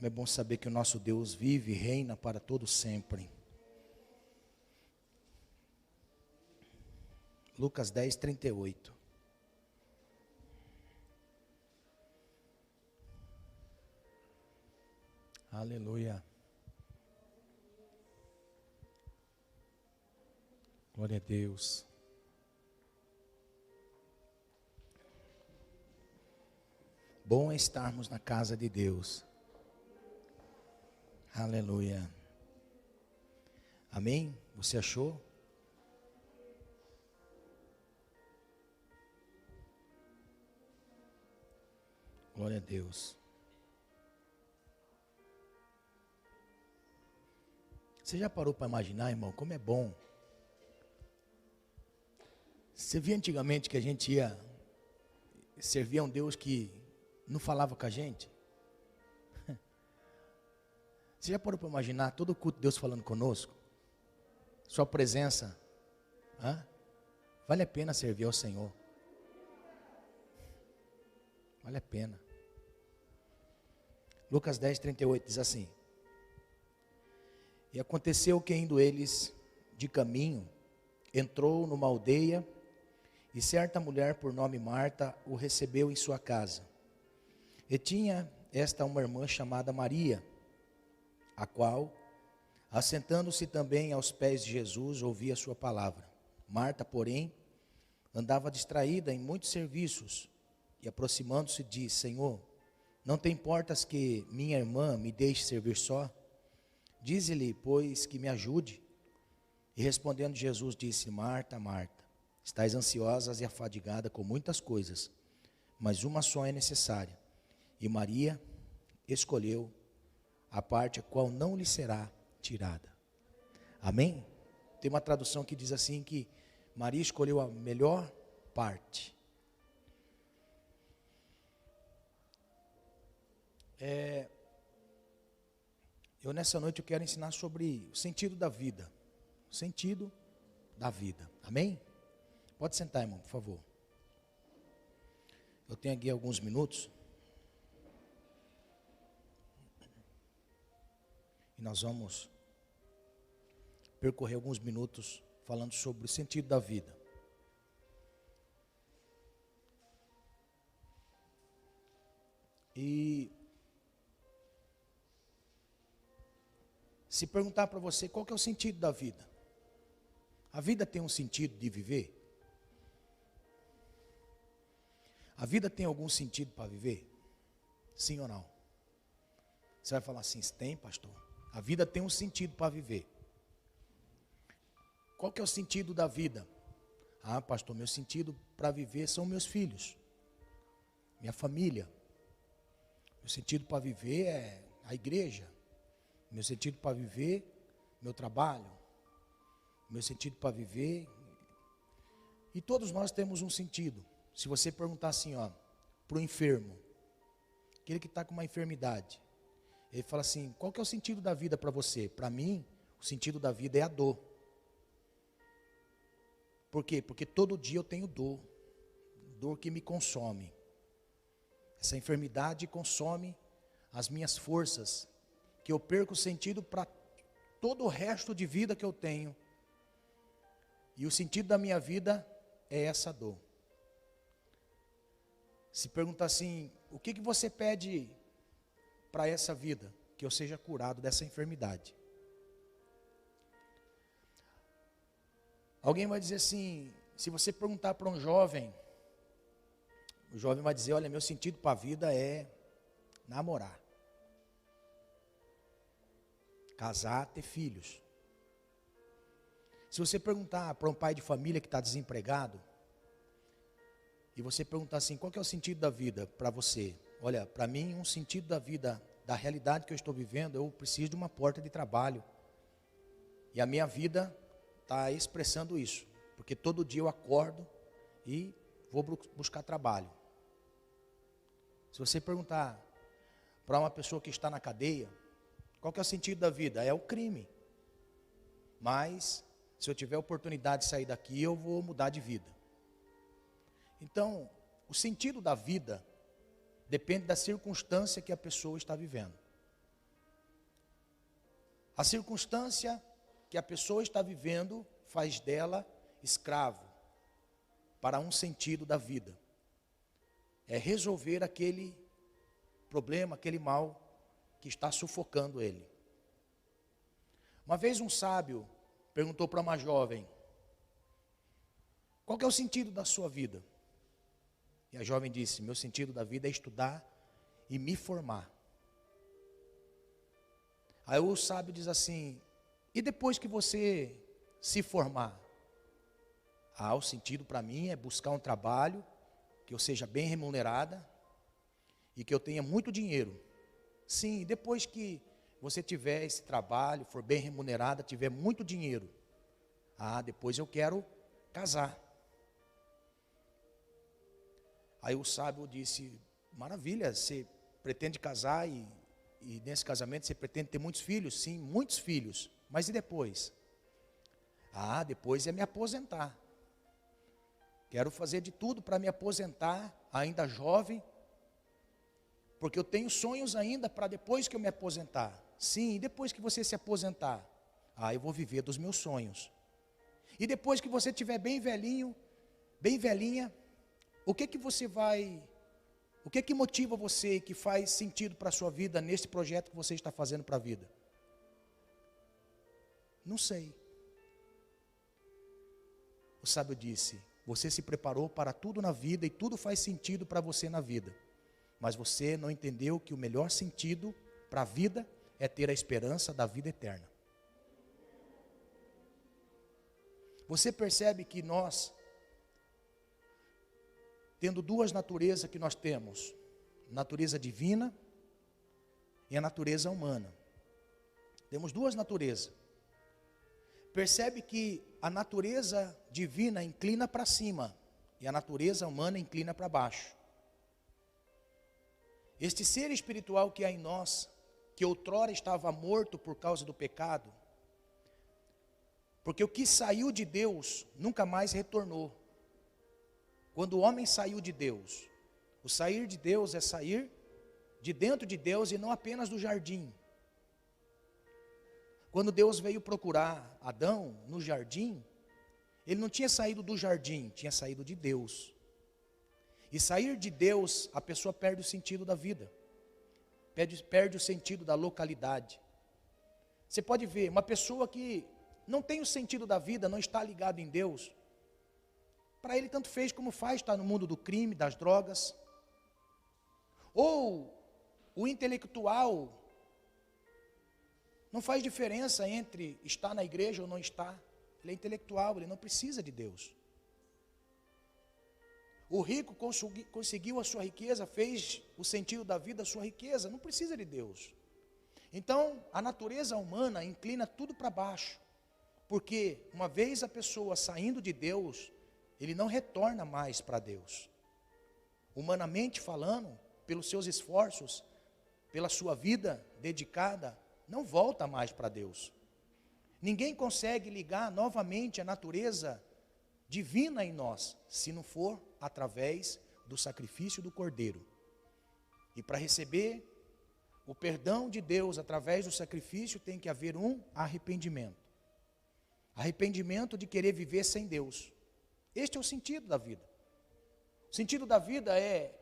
Como é bom saber que o nosso Deus vive e reina para todo sempre. Lucas 10, 38. Aleluia. Glória a Deus. Bom é estarmos na casa de Deus. Aleluia. Amém? Você achou? Glória a Deus. Você já parou para imaginar, irmão, como é bom? Você via antigamente que a gente ia servir a um Deus que não falava com a gente? Você já parou para imaginar todo o culto de Deus falando conosco? Sua presença, vale a pena servir ao Senhor. Vale a pena. Lucas 10, 38 diz assim: E aconteceu que indo eles de caminho, entrou numa aldeia, e certa mulher por nome Marta o recebeu em sua casa. E tinha esta uma irmã chamada Maria, a qual, assentando-se também aos pés de Jesus, ouvia a sua palavra. Marta, porém, andava distraída em muitos serviços, e aproximando-se disse: Senhor, não te importas que minha irmã me deixe servir só? Dize-lhe, pois, que me ajude. E respondendo Jesus disse: Marta, Marta, estás ansiosa e afadigada com muitas coisas, mas uma só é necessária. E Maria escolheu a parte a qual não lhe será tirada. Amém? Tem uma tradução que diz assim que Maria escolheu a melhor parte. Eu nessa noite eu quero ensinar sobre o sentido da vida. O sentido da vida. Amém? Pode sentar, irmão, por favor. Eu tenho aqui alguns minutos. E nós vamos percorrer alguns minutos falando sobre o sentido da vida. E se perguntar para você qual que é o sentido da vida. A vida tem um sentido de viver? A vida tem algum sentido para viver? Sim ou não? Você vai falar assim: tem, pastor? A vida tem um sentido para viver. Qual que é o sentido da vida? Ah, pastor, meu sentido para viver são meus filhos, minha família. Meu sentido para viver é a igreja. Meu sentido para viver, meu trabalho. Meu sentido para viver. E todos nós temos um sentido. Se você perguntar assim, para o enfermo, aquele que está com uma enfermidade, ele fala assim: qual que é o sentido da vida para você? Para mim, o sentido da vida é a dor. Por quê? Porque todo dia eu tenho dor. Dor que me consome. Essa enfermidade consome as minhas forças, que eu perco o sentido para todo o resto de vida que eu tenho. E o sentido da minha vida é essa dor. Se perguntar assim: o que você pede para essa vida? Que eu seja curado dessa enfermidade. Alguém vai dizer assim, se você perguntar para um jovem, o jovem vai dizer: olha, meu sentido para a vida é namorar, casar, ter filhos. Se você perguntar para um pai de família que está desempregado, e você perguntar assim: qual que é o sentido da vida para você? Olha, para mim, um sentido da vida, da realidade que eu estou vivendo, eu preciso de uma porta de trabalho. E a minha vida está expressando isso, porque todo dia eu acordo e vou buscar trabalho. Se você perguntar para uma pessoa que está na cadeia, qual que é o sentido da vida? É o crime. Mas, se eu tiver a oportunidade de sair daqui, eu vou mudar de vida. Então, o sentido da vida depende da circunstância que a pessoa está vivendo. A circunstância que a pessoa está vivendo faz dela escravo para um sentido da vida. É resolver aquele problema, aquele mal que está sufocando ele. Uma vez um sábio perguntou para uma jovem: qual que é o sentido da sua vida? E a jovem disse: meu sentido da vida é estudar e me formar. Aí o sábio diz assim: e depois que você se formar? O sentido para mim é buscar um trabalho que eu seja bem remunerada e que eu tenha muito dinheiro. Sim, depois que você tiver esse trabalho, for bem remunerada, tiver muito dinheiro, depois eu quero casar. Aí o sábio disse: maravilha, você pretende casar e nesse casamento você pretende ter muitos filhos? Sim, muitos filhos. Mas e depois? Depois é me aposentar. Quero fazer de tudo para me aposentar, ainda jovem, porque eu tenho sonhos ainda para depois que eu me aposentar. Sim, e depois que você se aposentar? Eu vou viver dos meus sonhos. E depois que você estiver bem velhinho, bem velhinha, o que que motiva você, que faz sentido para a sua vida nesse projeto que você está fazendo para a vida? Não sei. O sábio disse: você se preparou para tudo na vida e tudo faz sentido para você na vida. Mas você não entendeu que o melhor sentido para a vida é ter a esperança da vida eterna. Você percebe que nós, tendo duas naturezas que nós temos, natureza divina e a natureza humana. Temos duas naturezas. Percebe que a natureza divina inclina para cima e a natureza humana inclina para baixo. Este ser espiritual que há em nós, que outrora estava morto por causa do pecado, porque o que saiu de Deus nunca mais retornou. Quando o homem saiu de Deus, o sair de Deus é sair de dentro de Deus e não apenas do jardim. Quando Deus veio procurar Adão no jardim, ele não tinha saído do jardim, tinha saído de Deus. E sair de Deus, a pessoa perde o sentido da vida, perde o sentido da localidade. Você pode ver, uma pessoa que não tem o sentido da vida, não está ligado em Deus, para ele tanto fez como faz, está no mundo do crime, das drogas. Ou o intelectual, não faz diferença entre estar na igreja ou não estar. Ele é intelectual, ele não precisa de Deus. O rico conseguiu a sua riqueza, fez o sentido da vida a sua riqueza, não precisa de Deus. Então, a natureza humana inclina tudo para baixo, porque uma vez a pessoa saindo de Deus, ele não retorna mais para Deus. Humanamente falando, pelos seus esforços, pela sua vida dedicada, não volta mais para Deus. Ninguém consegue ligar novamente a natureza divina em nós, se não for através do sacrifício do Cordeiro. E para receber o perdão de Deus através do sacrifício, tem que haver um arrependimento. Arrependimento de querer viver sem Deus. Este é o sentido da vida. O sentido da vida é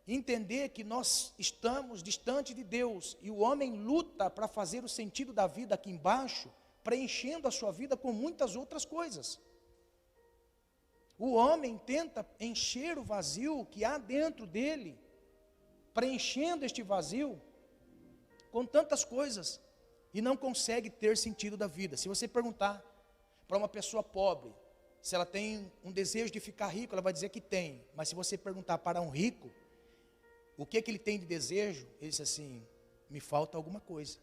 entender que nós estamos distante de Deus e o homem luta para fazer o sentido da vida aqui embaixo, preenchendo a sua vida com muitas outras coisas. O homem tenta encher o vazio que há dentro dele, preenchendo este vazio com tantas coisas e não consegue ter sentido da vida. Se você perguntar para uma pessoa pobre se ela tem um desejo de ficar rico, ela vai dizer que tem. Mas se você perguntar para um rico o que ele tem de desejo, ele diz assim: me falta alguma coisa.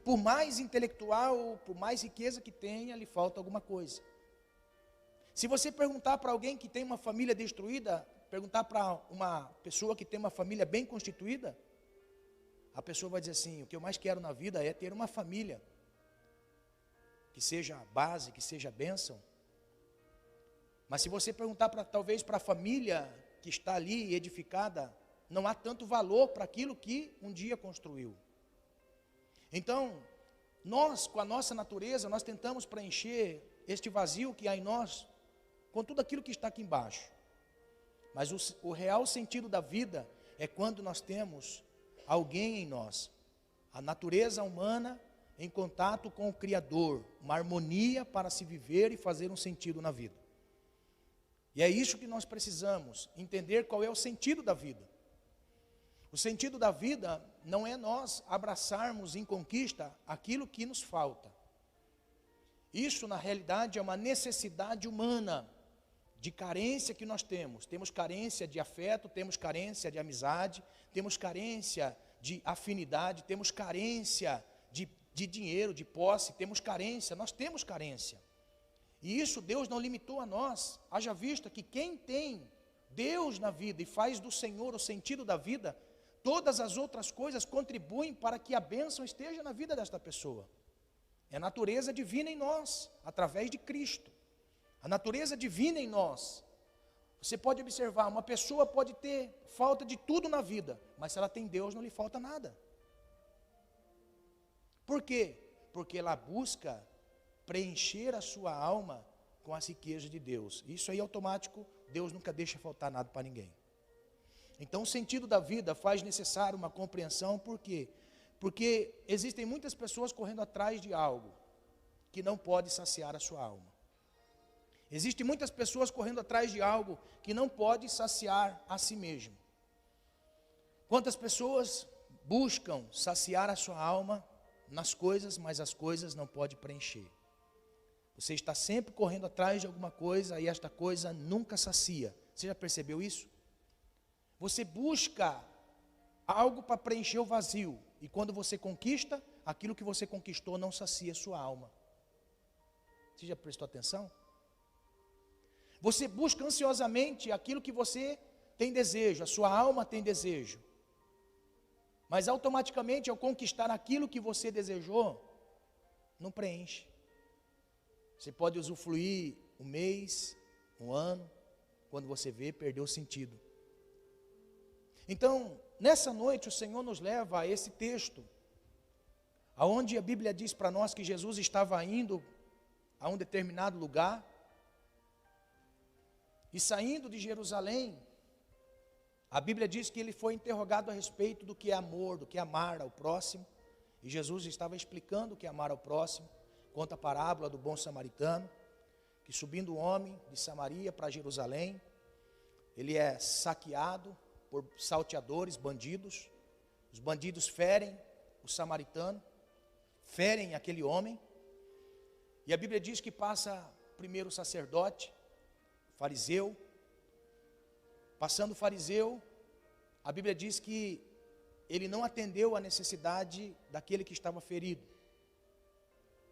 Por mais intelectual, por mais riqueza que tenha, lhe falta alguma coisa. Se você perguntar para alguém que tem uma família destruída, perguntar para uma pessoa que tem uma família bem constituída, a pessoa vai dizer assim: o que eu mais quero na vida é ter uma família que seja base, que seja bênção. Mas se você perguntar talvez para a família que está ali edificada, não há tanto valor para aquilo que um dia construiu. Então, nós, com a nossa natureza, nós tentamos preencher este vazio que há em nós, com tudo aquilo que está aqui embaixo. Mas o real sentido da vida é quando nós temos alguém em nós, a natureza humana em contato com o Criador, uma harmonia para se viver e fazer um sentido na vida. E é isso que nós precisamos, entender qual é o sentido da vida. O sentido da vida não é nós abraçarmos em conquista aquilo que nos falta. Isso, na realidade, é uma necessidade humana, de carência que nós temos. Temos carência de afeto, temos carência de amizade, temos carência de afinidade, temos carência de dinheiro, de posse, nós temos carência. E isso Deus não limitou a nós. Haja vista que quem tem Deus na vida e faz do Senhor o sentido da vida, todas as outras coisas contribuem para que a bênção esteja na vida desta pessoa. É a natureza divina em nós, através de Cristo. A natureza divina em nós. Você pode observar, uma pessoa pode ter falta de tudo na vida, mas se ela tem Deus, não lhe falta nada. Por quê? Porque ela busca preencher a sua alma com as riquezas de Deus. Isso aí é automático, Deus nunca deixa faltar nada para ninguém. Então o sentido da vida faz necessário uma compreensão, por quê? Porque existem muitas pessoas correndo atrás de algo que não pode saciar a sua alma. Existem muitas pessoas correndo atrás de algo que não pode saciar a si mesmo. Quantas pessoas buscam saciar a sua alma nas coisas, mas as coisas não podem preencher. Você está sempre correndo atrás de alguma coisa e esta coisa nunca sacia. Você já percebeu isso? Você busca algo para preencher o vazio, e quando você conquista, aquilo que você conquistou não sacia a sua alma. Você já prestou atenção? Você busca ansiosamente aquilo que você tem desejo, a sua alma tem desejo. Mas automaticamente, ao conquistar aquilo que você desejou, não preenche. Você pode usufruir um mês, um ano, quando você vê, perdeu o sentido. Então, nessa noite, o Senhor nos leva a esse texto, aonde a Bíblia diz para nós que Jesus estava indo a um determinado lugar, e saindo de Jerusalém, a Bíblia diz que ele foi interrogado a respeito do que é amor, do que é amar ao próximo. E Jesus estava explicando o que é amar ao próximo. Conta a parábola do bom samaritano, que subindo o homem de Samaria para Jerusalém, ele é saqueado por salteadores, bandidos. Os bandidos ferem o samaritano, ferem aquele homem. E a Bíblia diz que passa primeiro o sacerdote, fariseu. Passando o fariseu, a Bíblia diz que ele não atendeu à necessidade daquele que estava ferido,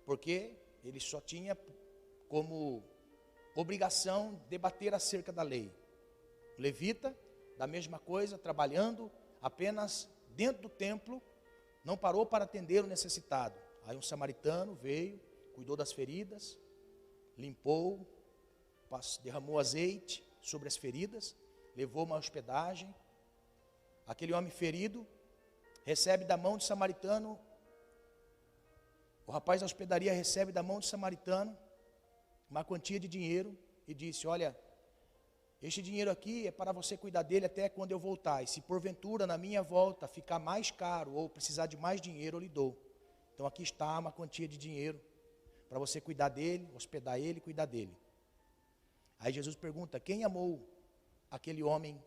porque ele só tinha como obrigação debater acerca da lei. O levita, da mesma coisa, trabalhando apenas dentro do templo, não parou para atender o necessitado. Aí um samaritano veio, cuidou das feridas, limpou, derramou azeite sobre as feridas, levou uma hospedagem. Aquele homem ferido recebe da mão do samaritano, o rapaz da hospedaria recebe da mão do samaritano uma quantia de dinheiro e disse: olha, este dinheiro aqui é para você cuidar dele até quando eu voltar, e se porventura na minha volta ficar mais caro ou precisar de mais dinheiro, eu lhe dou. Então aqui está uma quantia de dinheiro para você cuidar dele, hospedar ele e cuidar dele. Aí Jesus pergunta: quem amou aquele homem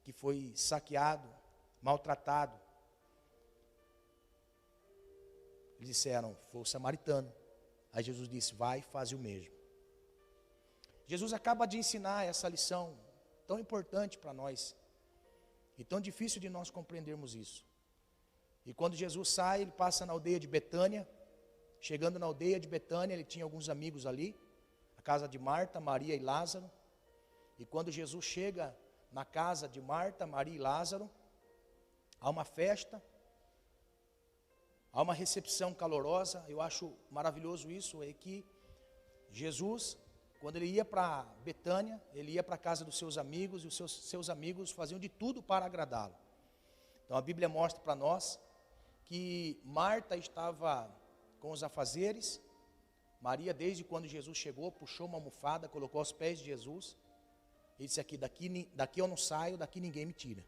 que foi saqueado, maltratado? Eles disseram: foi o samaritano. Aí Jesus disse: vai e faz o mesmo. Jesus acaba de ensinar essa lição tão importante para nós, e tão difícil de nós compreendermos isso. E quando Jesus sai, ele passa na aldeia de Betânia. Chegando na aldeia de Betânia, ele tinha alguns amigos ali, a casa de Marta, Maria e Lázaro. E quando Jesus chega na casa de Marta, Maria e Lázaro, há uma festa, há uma recepção calorosa. Eu acho maravilhoso isso, é que Jesus, quando ele ia para Betânia, ele ia para a casa dos seus amigos, e os seus amigos faziam de tudo para agradá-lo. Então a Bíblia mostra para nós que Marta estava com os afazeres. Maria, desde quando Jesus chegou, puxou uma almofada, colocou aos pés de Jesus e disse: daqui eu não saio, daqui ninguém me tira.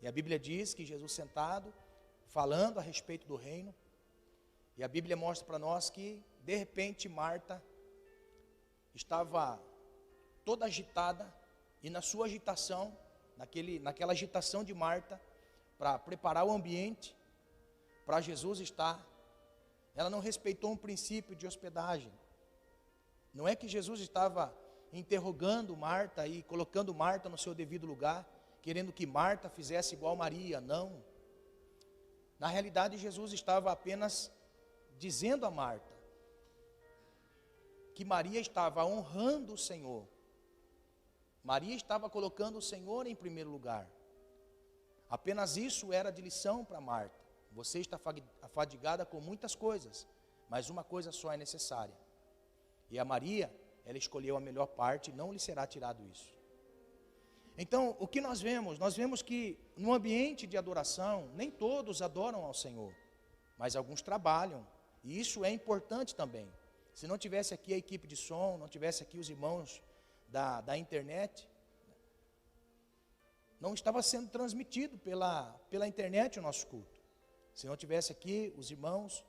E a Bíblia diz que Jesus sentado, falando a respeito do reino, e a Bíblia mostra para nós que, de repente, Marta estava toda agitada, e na sua agitação, naquela agitação de Marta, para preparar o ambiente para Jesus estar, ela não respeitou um princípio de hospedagem. Não é que Jesus estava interrogando Marta e colocando Marta no seu devido lugar, querendo que Marta fizesse igual Maria, não. Na realidade, Jesus estava apenas dizendo a Marta que Maria estava honrando o Senhor. Maria estava colocando o Senhor em primeiro lugar. Apenas isso era de lição para Marta. Você está afadigada com muitas coisas, mas uma coisa só é necessária. E a Maria, ela escolheu a melhor parte, não lhe será tirado isso. Então, o que nós vemos? Nós vemos que no ambiente de adoração, nem todos adoram ao Senhor, mas alguns trabalham, e isso é importante também. Se não tivesse aqui a equipe de som, não tivesse aqui os irmãos da internet, não estava sendo transmitido pela internet o nosso culto. Se não tivesse aqui os irmãos,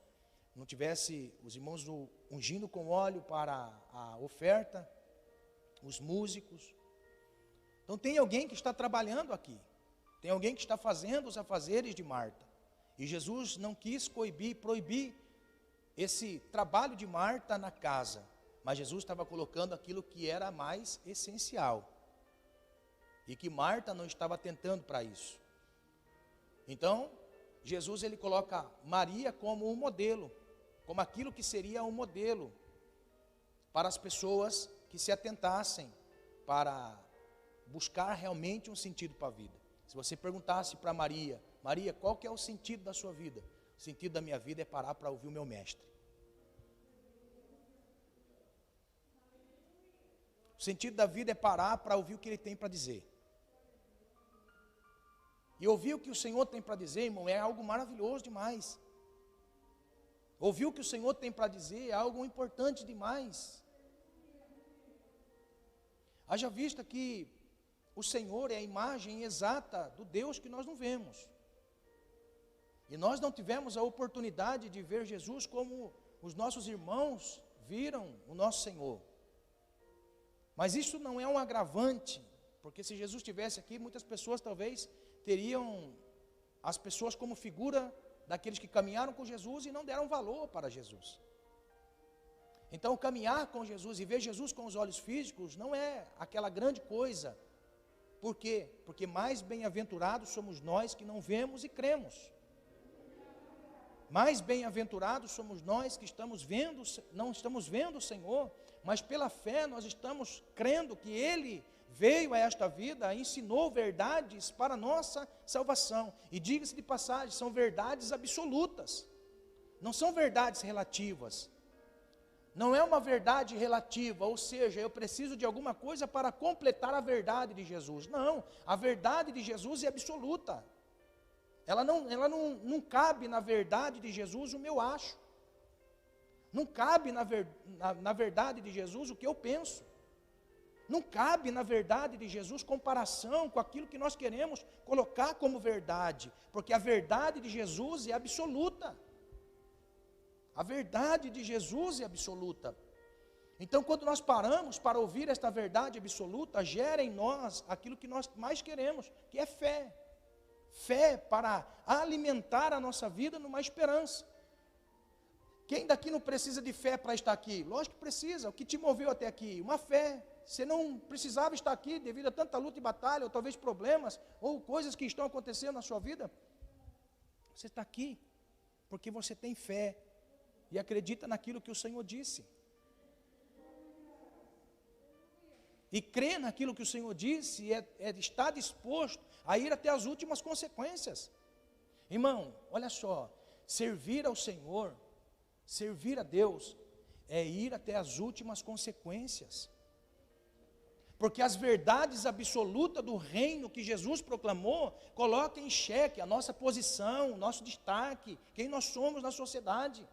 não tivesse os irmãos ungindo com óleo para a oferta, os músicos. Então tem alguém que está trabalhando aqui, tem alguém que está fazendo os afazeres de Marta. E Jesus não quis proibir esse trabalho de Marta na casa, mas Jesus estava colocando aquilo que era mais essencial, e que Marta não estava atentando para isso. Então, Jesus ele coloca Maria como um modelo, como aquilo que seria um modelo para as pessoas que se atentassem para buscar realmente um sentido para a vida. Se você perguntasse para Maria, Maria, qual que é o sentido da sua vida? O sentido da minha vida é parar para ouvir o meu mestre. O sentido da vida é parar para ouvir o que ele tem para dizer. E ouvir o que o Senhor tem para dizer, irmão, é algo maravilhoso demais. Ouvir o que o Senhor tem para dizer é algo importante demais. Haja vista que o Senhor é a imagem exata do Deus que nós não vemos. E nós não tivemos a oportunidade de ver Jesus como os nossos irmãos viram o nosso Senhor. Mas isso não é um agravante, porque se Jesus estivesse aqui, muitas pessoas talvez teriam as pessoas como figura daqueles que caminharam com Jesus e não deram valor para Jesus. Então, caminhar com Jesus e ver Jesus com os olhos físicos não é aquela grande coisa. Por quê? Porque mais bem-aventurados somos nós que não vemos e cremos. Mais bem-aventurados somos nós que não estamos vendo o Senhor, mas pela fé nós estamos crendo que Ele veio a esta vida, ensinou verdades para a nossa salvação. E diga-se de passagem, são verdades absolutas, não são verdades relativas. Não é uma verdade relativa, ou seja, eu preciso de alguma coisa para completar a verdade de Jesus. Não, a verdade de Jesus é absoluta. Ela não cabe na verdade de Jesus o meu acho. Não cabe na verdade de Jesus o que eu penso. Não cabe na verdade de Jesus comparação com aquilo que nós queremos colocar como verdade, porque a verdade de Jesus é absoluta. A verdade de Jesus é absoluta. Então, quando nós paramos para ouvir esta verdade absoluta, gera em nós aquilo que nós mais queremos, que é fé. Fé para alimentar a nossa vida numa esperança. Quem daqui não precisa de fé para estar aqui? Lógico que precisa. O que te moveu até aqui? Uma fé. Você não precisava estar aqui devido a tanta luta e batalha, ou talvez problemas, ou coisas que estão acontecendo na sua vida. Você está aqui porque você tem fé e acredita naquilo que o Senhor disse. E crê naquilo que o Senhor disse e está disposto a ir até as últimas consequências. Irmão, olha só, servir ao Senhor, servir a Deus, é ir até as últimas consequências. Porque as verdades absolutas do reino que Jesus proclamou, colocam em xeque a nossa posição, o nosso destaque, quem nós somos na sociedade.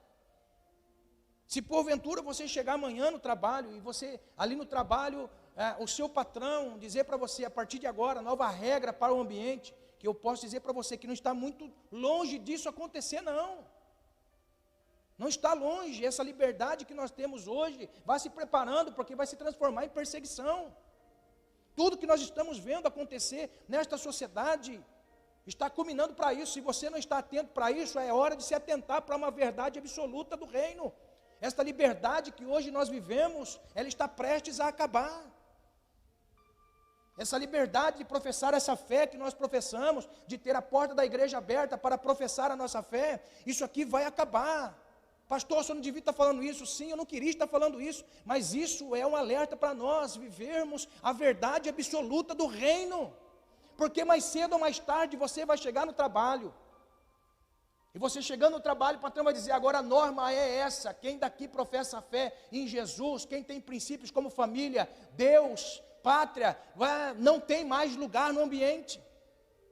Se porventura você chegar amanhã no trabalho, e você, ali no trabalho, o seu patrão dizer para você, a partir de agora, nova regra para o ambiente, que eu posso dizer para você que não está muito longe disso acontecer, não. Não está longe, essa liberdade que nós temos hoje, vai se preparando, porque vai se transformar em perseguição. Tudo que nós estamos vendo acontecer nesta sociedade, está culminando para isso. Se você não está atento para isso, é hora de se atentar para uma verdade absoluta do reino. Esta liberdade que hoje nós vivemos, ela está prestes a acabar. Essa liberdade de professar essa fé que nós professamos, de ter a porta da igreja aberta para professar a nossa fé, isso aqui vai acabar. Pastor, você não devia estar falando isso. Sim, eu não queria estar falando isso, mas isso é um alerta para nós vivermos a verdade absoluta do reino, porque mais cedo ou mais tarde você vai chegar no trabalho, e você chegando no trabalho, o patrão vai dizer, agora a norma é essa, quem daqui professa a fé em Jesus, quem tem princípios como família, Deus, pátria, não tem mais lugar no ambiente.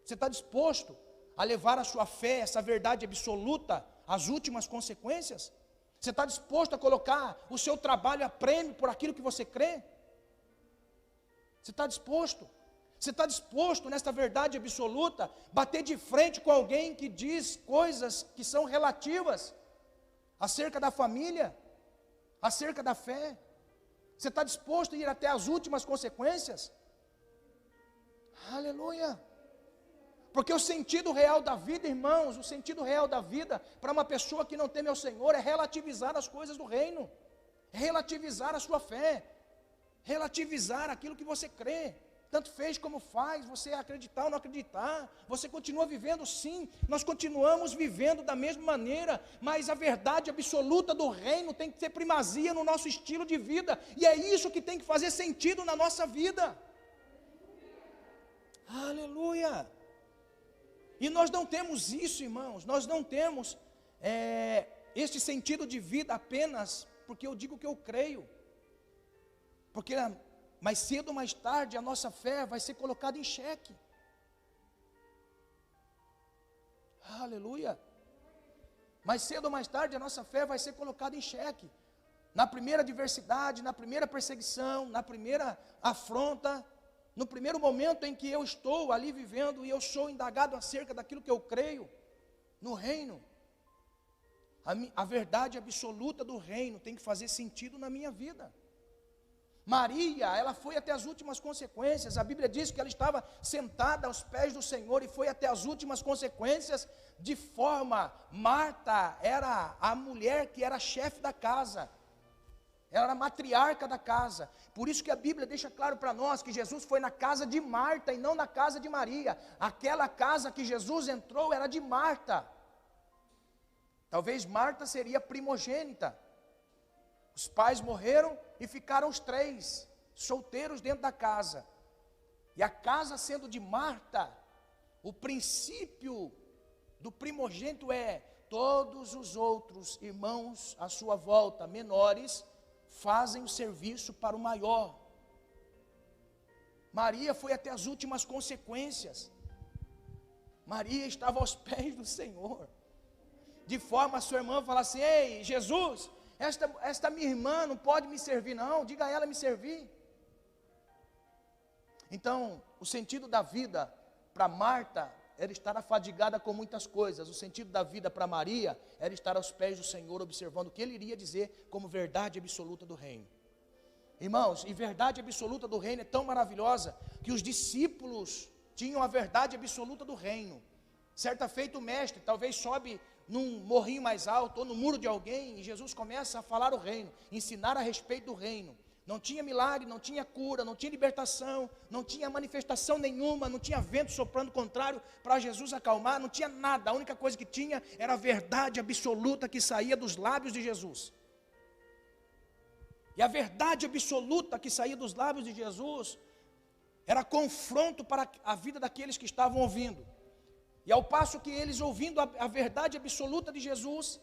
Você está disposto a levar a sua fé, essa verdade absoluta, as últimas consequências? Você está disposto a colocar o seu trabalho a prêmio por aquilo que você crê? Você está disposto? Você está disposto nesta verdade absoluta, bater de frente com alguém que diz coisas que são relativas acerca da família, acerca da fé? Você está disposto a ir até as últimas consequências? Aleluia! Porque o sentido real da vida, irmãos, o sentido real da vida para uma pessoa que não teme ao Senhor é relativizar as coisas do reino, relativizar a sua fé, relativizar aquilo que você crê. Tanto fez como faz, você acreditar ou não acreditar, você continua vivendo sim, nós continuamos vivendo da mesma maneira, mas a verdade absoluta do reino tem que ter primazia no nosso estilo de vida, e é isso que tem que fazer sentido na nossa vida. Aleluia! E nós não temos isso, irmãos, nós não temos este sentido de vida apenas porque eu digo que eu creio, porque mais cedo ou mais tarde a nossa fé vai ser colocada em xeque. Aleluia! Mais cedo ou mais tarde a nossa fé vai ser colocada em xeque. Na primeira adversidade, na primeira perseguição, na primeira afronta, no primeiro momento em que eu estou ali vivendo e eu sou indagado acerca daquilo que eu creio no reino, a verdade absoluta do reino tem que fazer sentido na minha vida. Maria, ela foi até as últimas consequências. A Bíblia diz que ela estava sentada aos pés do Senhor e foi até as últimas consequências, de forma, Marta era a mulher que era chefe da casa, ela era a matriarca da casa. Por isso que a Bíblia deixa claro para nós que Jesus foi na casa de Marta e não na casa de Maria. Aquela casa que Jesus entrou era de Marta. Talvez Marta seria primogênita. Os pais morreram e ficaram os três solteiros dentro da casa. E a casa sendo de Marta, o princípio do primogênito é: todos os outros irmãos à sua volta, menores, fazem o serviço para o maior. Maria foi até as últimas consequências. Maria estava aos pés do Senhor, de forma a sua irmã falar assim: ei, Jesus, esta minha irmã não pode me servir não, diga a ela me servir. Então, o sentido da vida para Marta era estar afadigada com muitas coisas. O sentido da vida para Maria era estar aos pés do Senhor, observando o que Ele iria dizer como verdade absoluta do reino. Irmãos, e verdade absoluta do reino é tão maravilhosa, que os discípulos tinham a verdade absoluta do reino. Certa feita o mestre, talvez sobe num morrinho mais alto, ou no muro de alguém, e Jesus começa a falar o reino, ensinar a respeito do reino. Não tinha milagre, não tinha cura, não tinha libertação, não tinha manifestação nenhuma, não tinha vento soprando contrário para Jesus acalmar, não tinha nada. A única coisa que tinha era a verdade absoluta que saía dos lábios de Jesus. E a verdade absoluta que saía dos lábios de Jesus era confronto para a vida daqueles que estavam ouvindo. E ao passo que eles ouvindo a verdade absoluta de Jesus,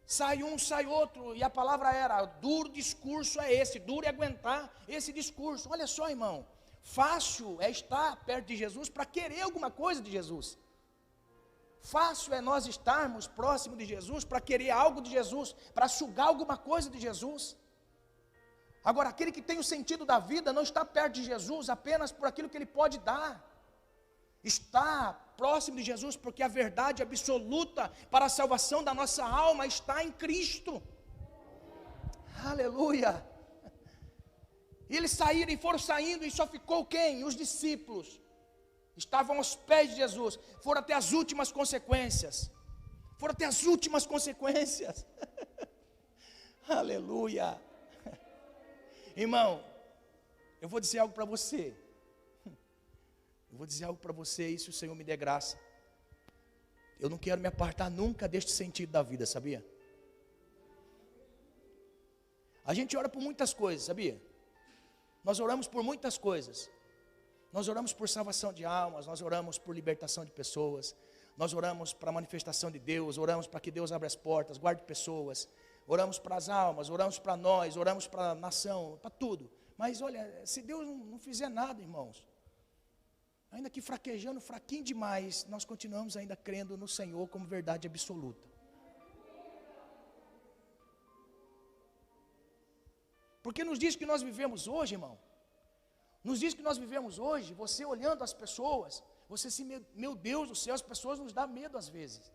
Sai um, sai outro, e a palavra era: duro discurso é esse, duro é aguentar esse discurso. Olha só, irmão, fácil é estar perto de Jesus para querer alguma coisa de Jesus. Fácil é nós estarmos próximo de Jesus para querer algo de Jesus, para sugar alguma coisa de Jesus. Agora, aquele que tem o sentido da vida não está perto de Jesus apenas por aquilo que ele pode dar. Está próximo de Jesus porque a verdade absoluta para a salvação da nossa alma está em Cristo. Aleluia. E eles saíram e foram saindo, e só ficou quem? Os discípulos. Estavam aos pés de Jesus, foram até as últimas consequências. Foram até as últimas consequências. Aleluia. Irmão, eu vou dizer algo para você. Eu vou dizer algo para você, e se o Senhor me der graça, eu não quero me apartar nunca deste sentido da vida, sabia? A gente ora por muitas coisas, sabia? Nós oramos por muitas coisas. Nós oramos por salvação de almas, nós oramos por libertação de pessoas, nós oramos para a manifestação de Deus, oramos para que Deus abra as portas, guarde pessoas, oramos para as almas, oramos para nós, oramos para a nação, para tudo. Mas olha, se Deus não fizer nada, irmãos, ainda que fraquejando, fraquinho demais, nós continuamos ainda crendo no Senhor como verdade absoluta. Porque nos dias que nós vivemos hoje, irmão, nos dias que nós vivemos hoje, você olhando as pessoas, você se, meu Deus do céu, as pessoas nos dão medo às vezes.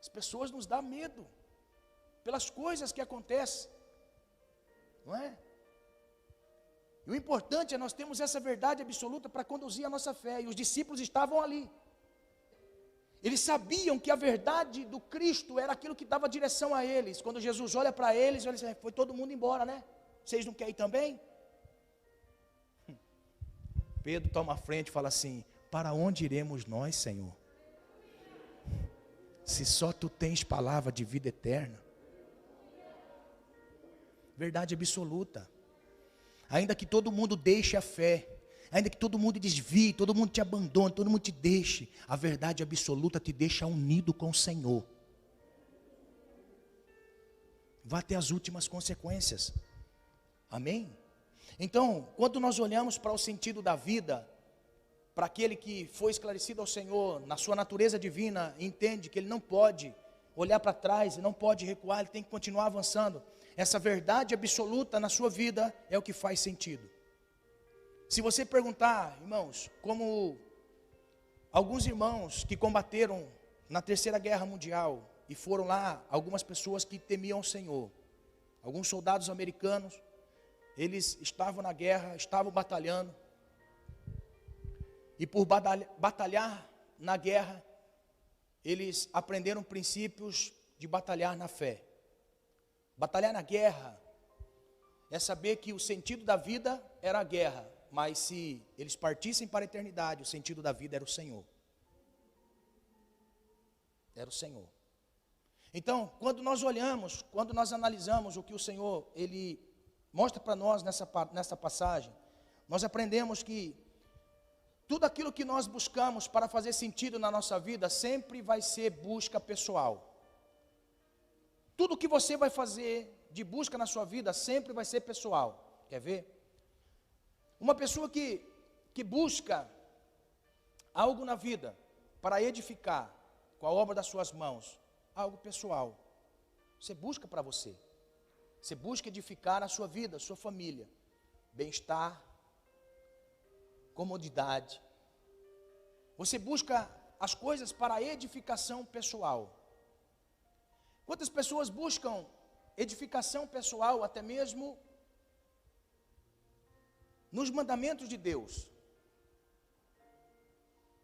As pessoas nos dão medo pelas coisas que acontecem, não é? E o importante é nós termos essa verdade absoluta para conduzir a nossa fé, e os discípulos estavam ali. Eles sabiam que a verdade do Cristo era aquilo que dava direção a eles. Quando Jesus olha para eles, ele diz: foi todo mundo embora, né? Vocês não querem ir também? Pedro toma a frente e fala assim: para onde iremos nós, Senhor? Se só tu tens palavra de vida eterna. Verdade absoluta. Ainda que todo mundo deixe a fé, ainda que todo mundo desvie, todo mundo te abandone, todo mundo te deixe, a verdade absoluta te deixa unido com o Senhor. Vá até as últimas consequências. Amém? Então, quando nós olhamos para o sentido da vida, para aquele que foi esclarecido ao Senhor, na sua natureza divina, entende que ele não pode olhar para trás, não pode recuar, ele tem que continuar avançando. Essa verdade absoluta na sua vida é o que faz sentido. Se você perguntar, irmãos, como alguns irmãos que combateram na Terceira Guerra Mundial, e foram lá algumas pessoas que temiam o Senhor, alguns soldados americanos, eles estavam na guerra, estavam batalhando, e por batalhar na guerra, eles aprenderam princípios de batalhar na fé. Batalhar na guerra é saber que o sentido da vida era a guerra, mas se eles partissem para a eternidade, o sentido da vida era o Senhor. Era o Senhor. Então, quando nós olhamos, quando nós analisamos o que o Senhor, Ele mostra para nós nessa passagem, nós aprendemos que tudo aquilo que nós buscamos para fazer sentido na nossa vida sempre vai ser busca pessoal. Tudo que você vai fazer de busca na sua vida sempre vai ser pessoal. Quer ver? Uma pessoa que busca algo na vida para edificar com a obra das suas mãos, algo pessoal, você busca para você. Você busca edificar a sua vida, a sua família, bem-estar, comodidade. Você busca as coisas para a edificação pessoal. Quantas pessoas buscam edificação pessoal, até mesmo nos mandamentos de Deus?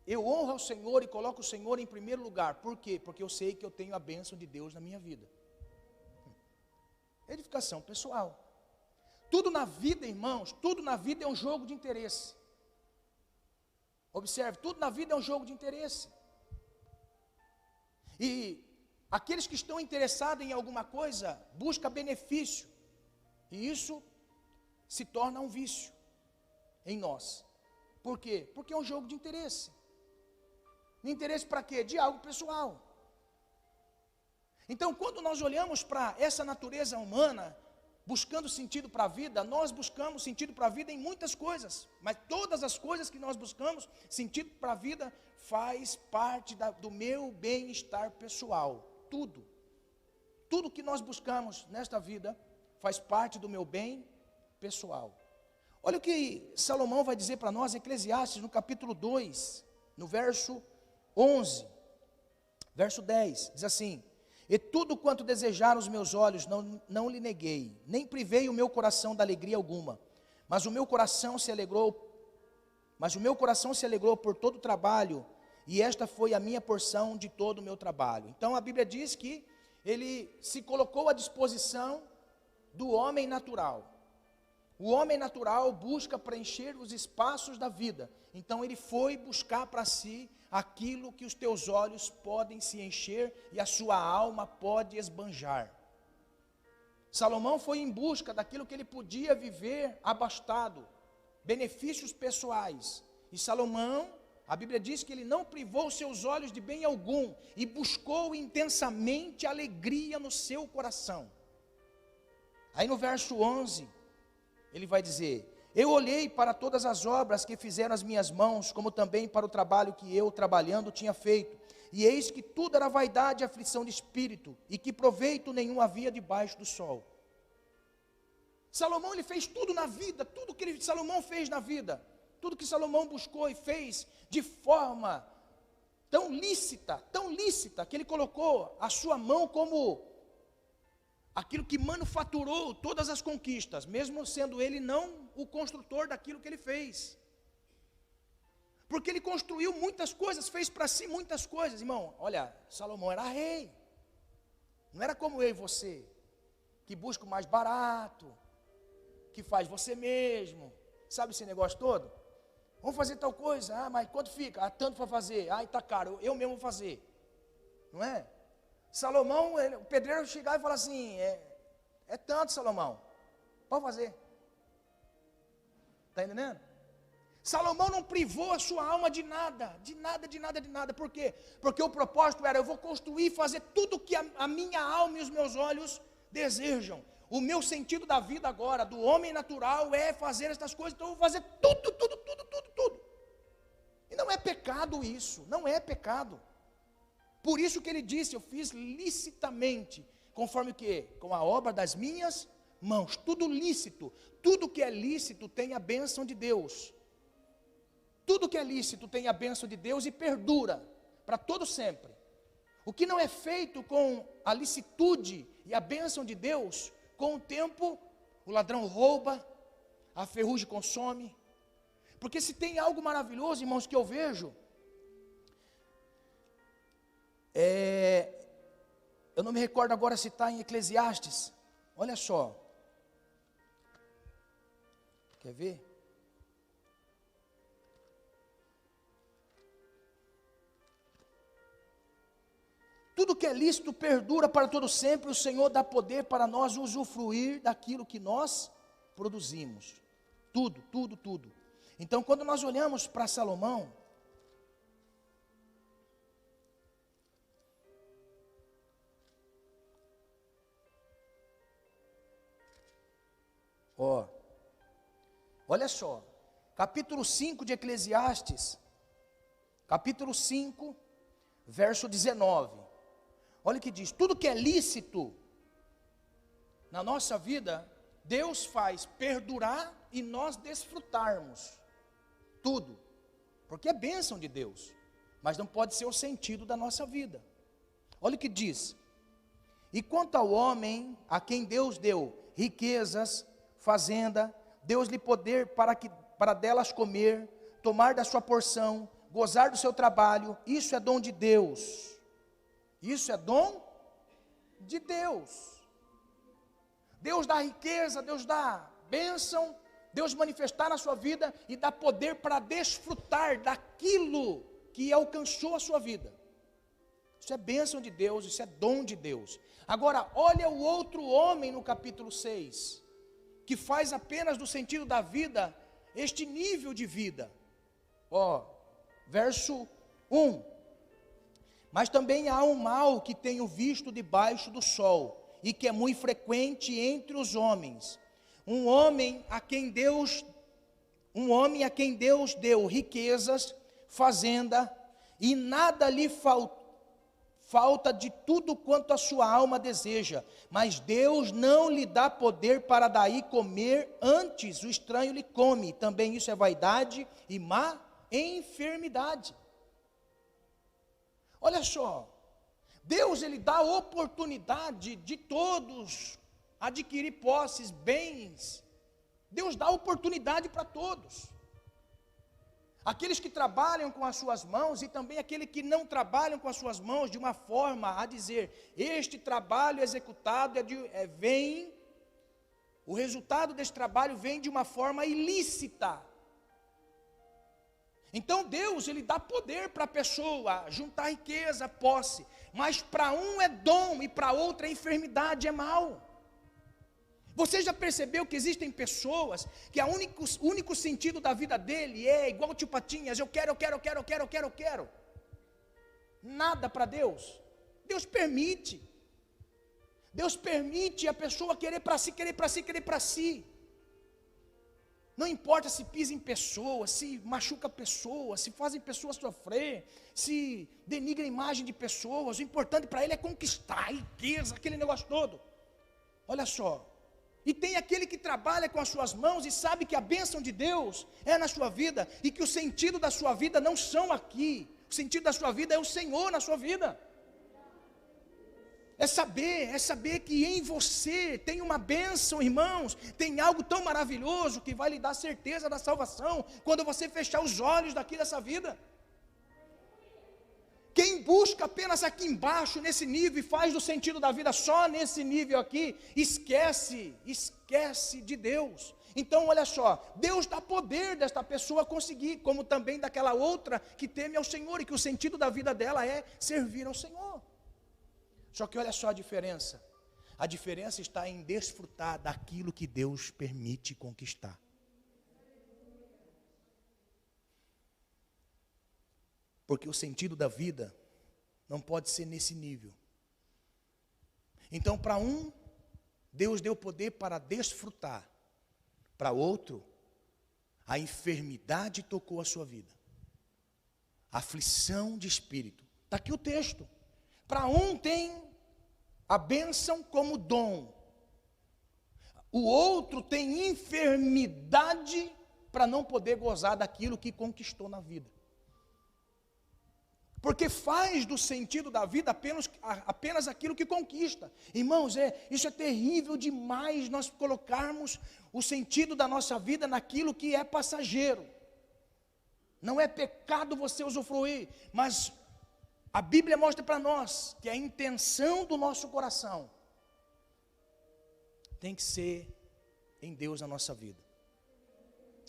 Eu honro ao Senhor e coloco o Senhor em primeiro lugar. Por quê? Porque eu sei que eu tenho a bênção de Deus na minha vida. Edificação pessoal. Tudo na vida, irmãos, tudo na vida é um jogo de interesse. Observe, tudo na vida é um jogo de interesse. E aqueles que estão interessados em alguma coisa, buscam benefício. E isso se torna um vício em nós. Por quê? Porque é um jogo de interesse. Interesse para quê? De algo pessoal. Então, quando nós olhamos para essa natureza humana, buscando sentido para a vida, nós buscamos sentido para a vida em muitas coisas, mas todas as coisas que nós buscamos sentido para a vida faz parte do meu bem-estar pessoal. Tudo que nós buscamos nesta vida faz parte do meu bem pessoal. Olha o que Salomão vai dizer para nós em Eclesiastes, no capítulo 2, no verso 11, verso 10, diz assim: e tudo quanto desejaram os meus olhos não lhe neguei, nem privei o meu coração da alegria alguma, mas o meu coração se alegrou por todo o trabalho, e esta foi a minha porção de todo o meu trabalho. Então a Bíblia diz que ele se colocou à disposição do homem natural. O homem natural busca preencher os espaços da vida. Então ele foi buscar para si aquilo que os teus olhos podem se encher e a sua alma pode esbanjar. Salomão foi em busca daquilo que ele podia viver abastado, benefícios pessoais. E Salomão, a Bíblia diz que ele não privou seus olhos de bem algum e buscou intensamente alegria no seu coração. Aí no verso 11, ele vai dizer: eu olhei para todas as obras que fizeram as minhas mãos, como também para o trabalho que eu, trabalhando, tinha feito. E eis que tudo era vaidade e aflição de espírito, e que proveito nenhum havia debaixo do sol. Salomão, ele fez tudo na vida, tudo que Salomão fez na vida, tudo que Salomão buscou e fez de forma tão lícita, que ele colocou a sua mão como aquilo que manufaturou todas as conquistas, mesmo sendo ele não o construtor daquilo que ele fez. Porque ele construiu muitas coisas, fez para si muitas coisas. Irmão, olha, Salomão era rei. Não era como eu e você, que busca o mais barato, que faz você mesmo. Sabe esse negócio todo? Vamos fazer tal coisa, mas quanto fica? Tanto para fazer, está caro, eu mesmo vou fazer. Não é? Salomão, o pedreiro chegava e falava assim: é tanto, Salomão, pode fazer. Está entendendo? Salomão não privou a sua alma de nada. Por quê? Porque o propósito era: eu vou construir e fazer tudo que a minha alma e os meus olhos desejam. O meu sentido da vida agora, do homem natural, é fazer estas coisas, então eu vou fazer tudo. E não é pecado isso, não é pecado. Por isso que ele disse: eu fiz licitamente, conforme o quê? Com a obra das minhas mãos, tudo lícito. Tudo que é lícito tem a bênção de Deus. Tudo que é lícito tem a bênção de Deus e perdura para todo sempre. O que não é feito com a licitude e a bênção de Deus, com o tempo o ladrão rouba, a ferrugem consome. Porque se tem algo maravilhoso, irmãos, que eu vejo, eu não me recordo agora se está em Eclesiastes. Olha só. Quer ver? Tudo que é lícito perdura para todo sempre. O Senhor dá poder para nós usufruir daquilo que nós produzimos. Tudo. Então, quando nós olhamos para Salomão, olha só, capítulo 5 de Eclesiastes, capítulo 5, verso 19, olha o que diz: tudo que é lícito na nossa vida, Deus faz perdurar e nós desfrutarmos, tudo, porque é bênção de Deus, mas não pode ser o sentido da nossa vida. Olha o que diz: e quanto ao homem, a quem Deus deu riquezas, fazenda, Deus-lhe poder para delas comer, tomar da sua porção, gozar do seu trabalho, isso é dom de Deus. Isso é dom de Deus. Deus dá riqueza, Deus dá bênção, Deus manifestar na sua vida e dá poder para desfrutar daquilo que alcançou a sua vida. Isso é bênção de Deus, isso é dom de Deus. Agora, olha o outro homem no capítulo 6, que faz apenas do sentido da vida este nível de vida. Verso 1: Mas também há um mal que tenho visto debaixo do sol, e que é muito frequente entre os homens. Um homem a quem Deus deu riquezas, fazenda, e nada lhe falta de tudo quanto a sua alma deseja, mas Deus não lhe dá poder para daí comer, antes o estranho lhe come. Também isso é vaidade e má enfermidade. Olha só, Deus ele dá oportunidade de todos adquirir posses, bens. Deus dá oportunidade para todos. Aqueles que trabalham com as suas mãos e também aqueles que não trabalham com as suas mãos, de uma forma a dizer, este trabalho executado o resultado desse trabalho vem de uma forma ilícita. Então Deus, ele dá poder para a pessoa juntar riqueza, posse, mas para um é dom e para outra é enfermidade, é mal. Você já percebeu que existem pessoas que o único sentido da vida dele é igual o tio Patinhas, eu quero. Nada para Deus. Deus permite a pessoa querer para si. Não importa se pisa em pessoas, se machuca pessoas, se fazem pessoas sofrer, se denigra a imagem de pessoas, o importante para ele é conquistar a riqueza, aquele negócio todo. Olha só. E tem aquele que trabalha com as suas mãos e sabe que a bênção de Deus é na sua vida, e que o sentido da sua vida não são aqui, o sentido da sua vida é o Senhor na sua vida. É saber que em você tem uma bênção, irmãos, tem algo tão maravilhoso que vai lhe dar certeza da salvação, quando você fechar os olhos daqui dessa vida. Quem busca apenas aqui embaixo, nesse nível, e faz do sentido da vida só nesse nível aqui, esquece de Deus. Então olha só, Deus dá poder desta pessoa conseguir, como também daquela outra que teme ao Senhor, e que o sentido da vida dela é servir ao Senhor. Só que olha só a diferença está em desfrutar daquilo que Deus permite conquistar. Porque o sentido da vida não pode ser nesse nível. Então, para um, Deus deu poder para desfrutar. Para outro, a enfermidade tocou a sua vida. Aflição de espírito. Está aqui o texto. Para um tem a bênção como dom. O outro tem enfermidade para não poder gozar daquilo que conquistou na vida. Porque faz do sentido da vida apenas aquilo que conquista. Irmãos, isso é terrível demais, nós colocarmos o sentido da nossa vida naquilo que é passageiro. Não é pecado você usufruir, mas a Bíblia mostra para nós que a intenção do nosso coração tem que ser em Deus na nossa vida.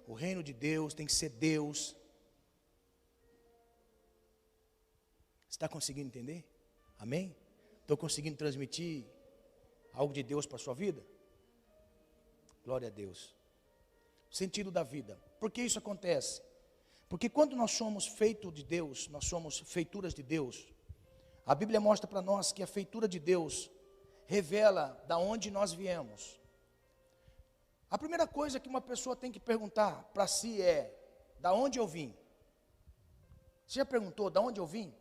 O reino de Deus tem que ser Deus. Está conseguindo entender? Amém? Estou conseguindo transmitir algo de Deus para a sua vida? Glória a Deus. O sentido da vida. Por que isso acontece? Porque quando nós somos feitos de Deus, nós somos feituras de Deus, a Bíblia mostra para nós que a feitura de Deus revela da onde nós viemos. A primeira coisa que uma pessoa tem que perguntar para si é: da onde eu vim? Você já perguntou da onde eu vim?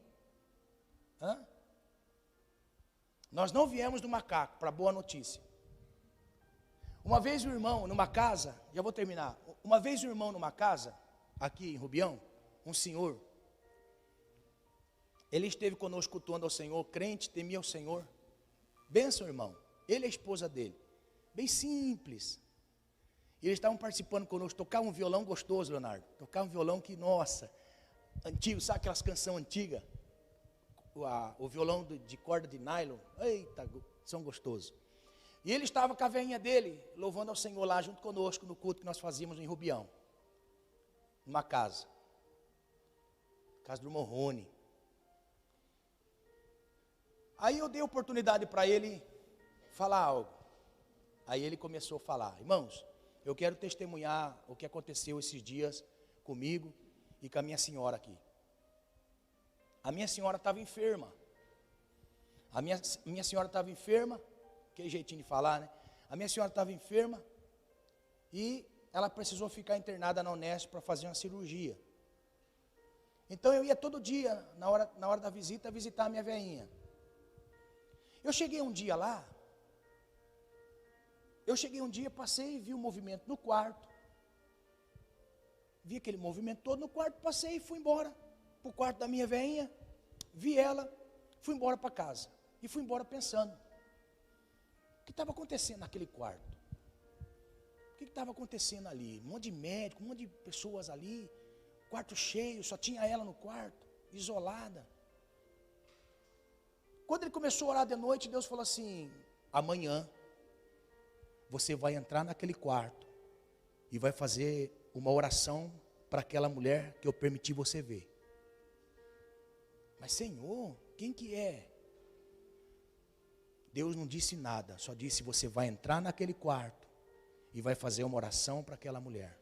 Nós não viemos do macaco, para boa notícia. Uma vez o irmão numa casa, já vou terminar. Uma vez o irmão numa casa, aqui em Rubião, um senhor, ele esteve conosco cultuando ao Senhor, crente, temia ao Senhor. Bênção, irmão. Ele e a esposa dele, bem simples. E eles estavam participando conosco, tocavam um violão gostoso, Leonardo. Tocavam um violão que, nossa, antigo, sabe aquelas canções antigas? O violão de corda de nylon, eita, são gostosos. E ele estava com a velhinha dele, louvando ao Senhor lá junto conosco, no culto que nós fazíamos em Rubião. Numa casa do irmão Rony. Aí eu dei oportunidade para ele falar algo. Aí ele começou a falar: irmãos, eu quero testemunhar o que aconteceu esses dias comigo e com a minha senhora aqui. A minha senhora estava enferma. A minha senhora estava enferma, aquele jeitinho de falar, né? A minha senhora estava enferma e ela precisou ficar internada na Unesp para fazer uma cirurgia. Então eu ia todo dia, na hora da visita, visitar a minha veinha. Eu cheguei um dia lá, passei e vi o movimento no quarto. Vi aquele movimento todo no quarto, passei e fui embora para o quarto da minha veinha, vi ela, fui embora para casa. E fui embora pensando, o que estava acontecendo naquele quarto? O que estava acontecendo ali? Um monte de médico, um monte de pessoas ali, quarto cheio, só tinha ela no quarto, isolada. Quando ele começou a orar de noite, Deus falou assim: amanhã você vai entrar naquele quarto e vai fazer uma oração para aquela mulher que eu permiti você ver. Mas Senhor, quem que é? Deus não disse nada, só disse: você vai entrar naquele quarto e vai fazer uma oração para aquela mulher.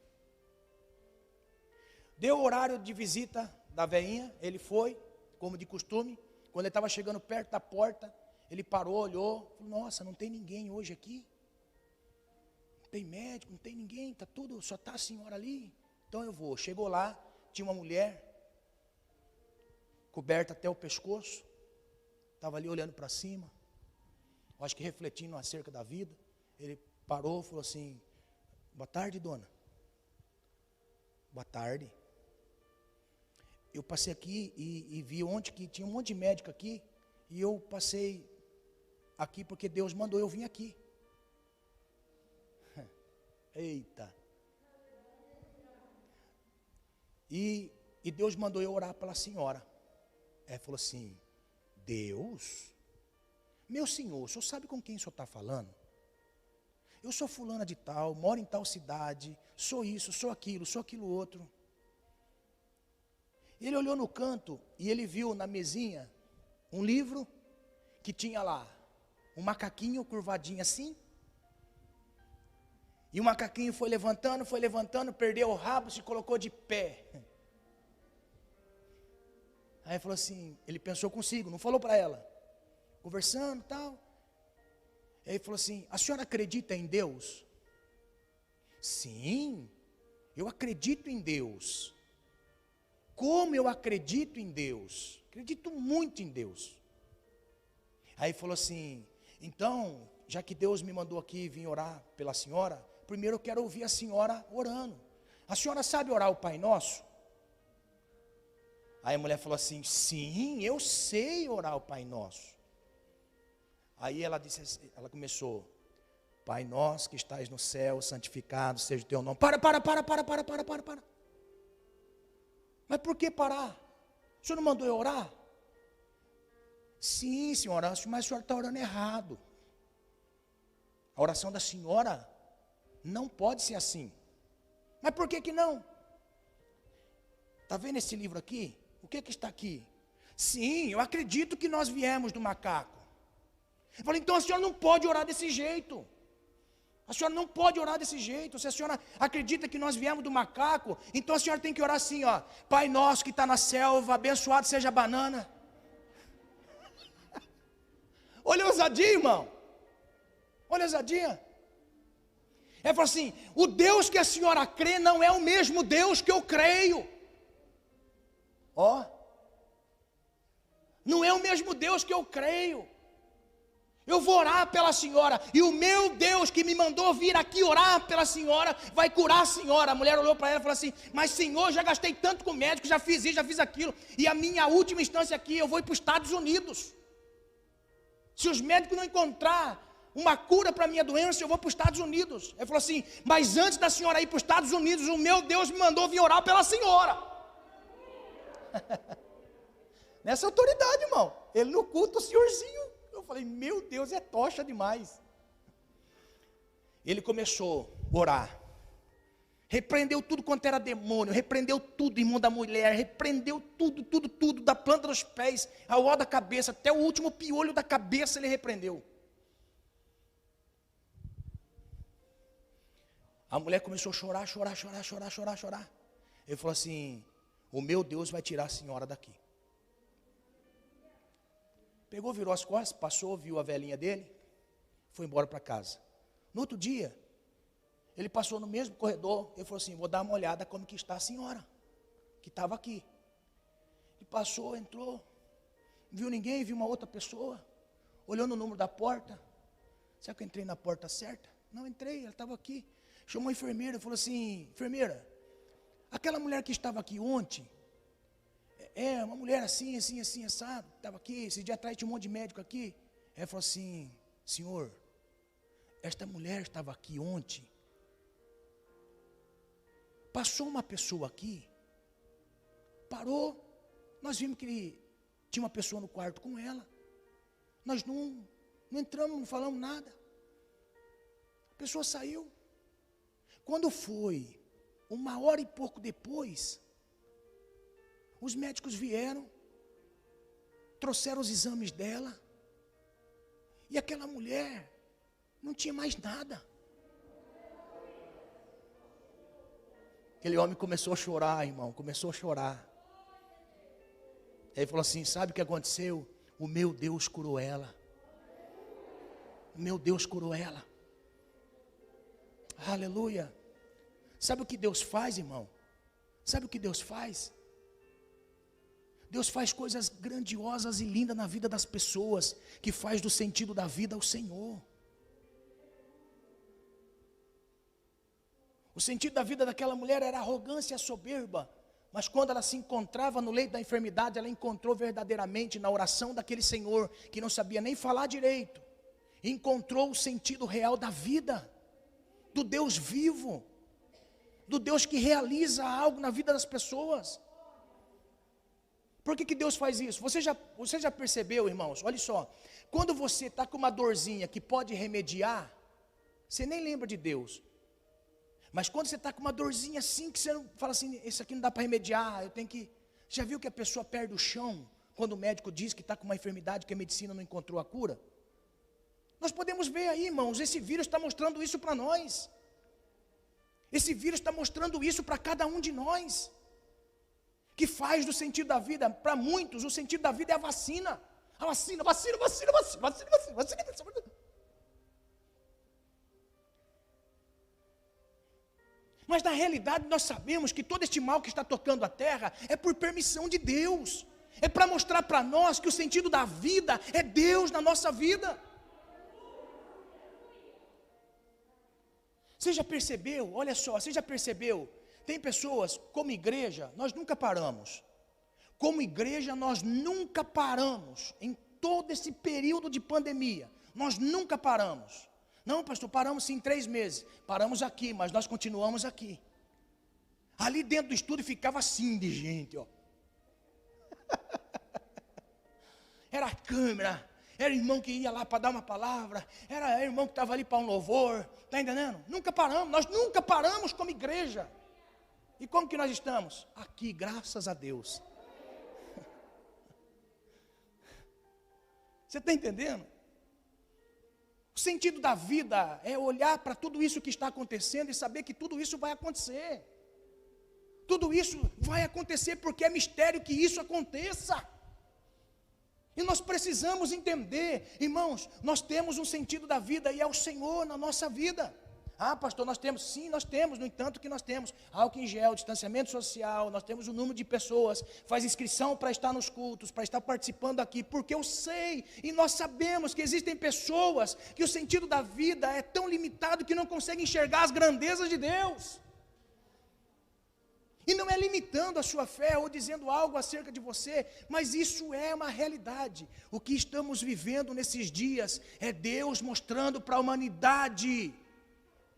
Deu o horário de visita da veinha, ele foi, como de costume. Quando ele estava chegando perto da porta, ele parou, olhou, falou: nossa, não tem ninguém hoje aqui? Não tem médico, não tem ninguém, tá tudo, só está a senhora ali. Então eu vou. Chegou lá, tinha uma mulher, coberta até o pescoço, estava ali olhando para cima, acho que refletindo acerca da vida. Ele parou e falou assim: boa tarde, dona. Boa tarde. Eu passei aqui e vi ontem que tinha um monte de médico aqui, e eu passei aqui porque Deus mandou eu vir aqui. Eita. E Deus mandou eu orar pela senhora. Ela falou assim: Deus? Meu senhor, o senhor sabe com quem o senhor está falando? Eu sou fulana de tal, moro em tal cidade, sou isso, sou aquilo outro. Ele olhou no canto e ele viu na mesinha um livro que tinha lá um macaquinho curvadinho assim. E o macaquinho foi levantando, perdeu o rabo, se colocou de pé. Aí ele falou assim, ele pensou consigo, não falou para ela, conversando e tal. Aí ele falou assim: a senhora acredita em Deus? Sim, eu acredito em Deus. Como eu acredito em Deus? Acredito muito em Deus. Aí ele falou assim: então, já que Deus me mandou aqui vir orar pela senhora, primeiro eu quero ouvir a senhora orando. A senhora sabe orar o Pai Nosso? Aí a mulher falou assim: sim, eu sei orar o Pai Nosso. Aí ela disse, ela começou: Pai Nosso que estás no céu, santificado seja o teu nome. Para. Mas por que parar? O senhor não mandou eu orar? Sim, senhora, mas a senhora está orando errado. A oração da senhora não pode ser assim. Mas por que não? Está vendo esse livro aqui? O que está aqui? Sim, eu acredito que nós viemos do macaco. Eu falei: então a senhora não pode orar desse jeito. A senhora não pode orar desse jeito. Se a senhora acredita que nós viemos do macaco, então a senhora tem que orar assim, ó: Pai nosso que está na selva, abençoado seja a banana. Olha a ousadia, irmão. Olha a ousadia. Ele falou assim: o Deus que a senhora crê não é o mesmo Deus que eu creio. Ó, não é o mesmo Deus que eu creio. Eu vou orar pela senhora, e o meu Deus que me mandou vir aqui orar pela senhora, vai curar a senhora. A mulher olhou para ela e falou assim: mas senhor, já gastei tanto com médico, já fiz isso, já fiz aquilo, e a minha última instância aqui, eu vou ir para os Estados Unidos. Se os médicos não encontrar uma cura para a minha doença, eu vou para os Estados Unidos. Ele falou assim: mas antes da senhora ir para os Estados Unidos, o meu Deus me mandou vir orar pela senhora. Nessa autoridade, irmão. Ele no culto, o senhorzinho. Eu falei: meu Deus, é tocha demais. Ele começou a orar, repreendeu tudo quanto era demônio, repreendeu tudo, irmão da mulher, repreendeu tudo, da planta dos pés, ao ó da cabeça, até o último piolho da cabeça ele repreendeu. A mulher começou a chorar. Ele falou assim: o meu Deus vai tirar a senhora daqui. Pegou, virou as costas, passou, viu a velhinha dele, foi embora para casa. No outro dia, ele passou no mesmo corredor, ele falou assim, vou dar uma olhada como que está a senhora, que estava aqui. Ele passou, entrou, viu ninguém, viu uma outra pessoa, olhou no número da porta. Será que eu entrei na porta certa? Não entrei, ela estava aqui. Chamou a enfermeira e falou assim, enfermeira, aquela mulher que estava aqui ontem, uma mulher assim, assim, assim, assado, estava aqui, esse dia atrás tinha um monte de médico aqui. Ela falou assim, senhor, esta mulher estava aqui ontem, passou uma pessoa aqui, parou, nós vimos que tinha uma pessoa no quarto com ela, nós não entramos, não falamos nada, a pessoa saiu. Quando foi, 1 hora e pouco depois, os médicos vieram, trouxeram os exames dela, e aquela mulher não tinha mais nada. Aquele homem começou a chorar, irmão, começou a chorar. Aí ele falou assim, sabe o que aconteceu? O meu Deus curou ela. O meu Deus curou ela. Aleluia. Sabe o que Deus faz, irmão? Sabe o que Deus faz? Deus faz coisas grandiosas e lindas na vida das pessoas, que faz do sentido da vida o Senhor. O sentido da vida daquela mulher era arrogância e soberba, mas quando ela se encontrava no leito da enfermidade, ela encontrou verdadeiramente na oração daquele Senhor, que não sabia nem falar direito, encontrou o sentido real da vida, do Deus vivo, do Deus que realiza algo na vida das pessoas. Por que Deus faz isso? Você já percebeu, irmãos? Olha só, quando você está com uma dorzinha que pode remediar, você nem lembra de Deus. Mas quando você está com uma dorzinha assim, que você fala assim, isso aqui não dá para remediar, eu tenho que... Já viu que a pessoa perde o chão, quando o médico diz que está com uma enfermidade que a medicina não encontrou a cura? Nós podemos ver aí, irmãos, esse vírus está mostrando isso para nós. Esse vírus está mostrando isso para cada um de nós. Que faz do sentido da vida, para muitos, o sentido da vida é a vacina. A vacina. Mas na realidade nós sabemos que todo este mal que está tocando a terra é por permissão de Deus. É para mostrar para nós que o sentido da vida é Deus na nossa vida. Você já percebeu? Olha só, você já percebeu? Tem pessoas, como igreja, nós nunca paramos. Como igreja, nós nunca paramos. Em todo esse período de pandemia, nós nunca paramos. Não, pastor, paramos sim 3 meses. Paramos aqui, mas nós continuamos aqui. Ali dentro do estúdio ficava assim de gente, ó. Era a câmera, era irmão que ia lá para dar uma palavra, era irmão que estava ali para um louvor, está entendendo? Nunca paramos, nós nunca paramos como igreja. E como que nós estamos? Aqui, graças a Deus. Você está entendendo? O sentido da vida é olhar para tudo isso que está acontecendo e saber que tudo isso vai acontecer. Tudo isso vai acontecer porque é mistério que isso aconteça. E nós precisamos entender, irmãos, nós temos um sentido da vida e é o Senhor na nossa vida. Ah, pastor, nós temos, sim, nós temos, no entanto que nós temos álcool em gel, distanciamento social, nós temos um número de pessoas, faz inscrição para estar nos cultos, para estar participando aqui, porque eu sei, e nós sabemos que existem pessoas que o sentido da vida é tão limitado que não conseguem enxergar as grandezas de Deus. E não é limitando a sua fé ou dizendo algo acerca de você, mas isso é uma realidade. O que estamos vivendo nesses dias é Deus mostrando para a humanidade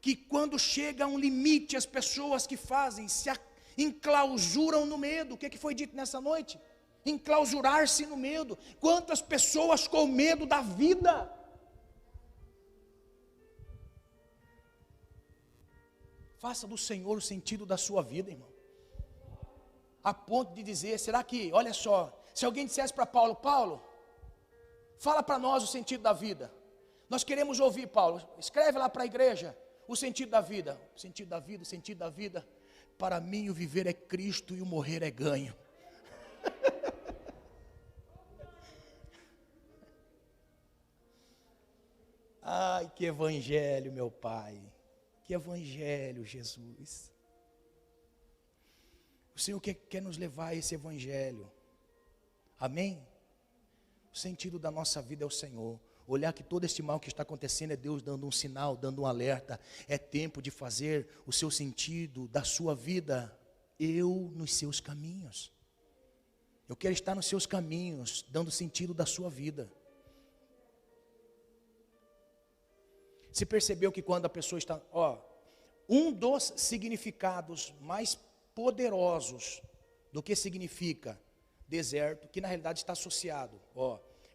que quando chega a um limite, as pessoas que fazem se enclausuram no medo. O que foi dito nessa noite? Enclausurar-se no medo. Quantas pessoas com medo da vida? Faça do Senhor o sentido da sua vida, irmão. A ponto de dizer, será que, olha só, se alguém dissesse para Paulo, Paulo, fala para nós o sentido da vida. Nós queremos ouvir, Paulo, escreve lá para a igreja. O sentido da vida, o sentido da vida, o sentido da vida. Para mim o viver é Cristo e o morrer é ganho. Ai, que evangelho, meu Pai. Que evangelho, Jesus. O Senhor quer nos levar a esse evangelho. Amém? O sentido da nossa vida é o Senhor. Olhar que todo este mal que está acontecendo é Deus dando um sinal, dando um alerta. É tempo de fazer o seu sentido da sua vida. Eu nos seus caminhos. Eu quero estar nos seus caminhos, dando sentido da sua vida. Você percebeu que quando a pessoa está... um dos significados mais poderosos do que significa deserto, que na realidade está associado.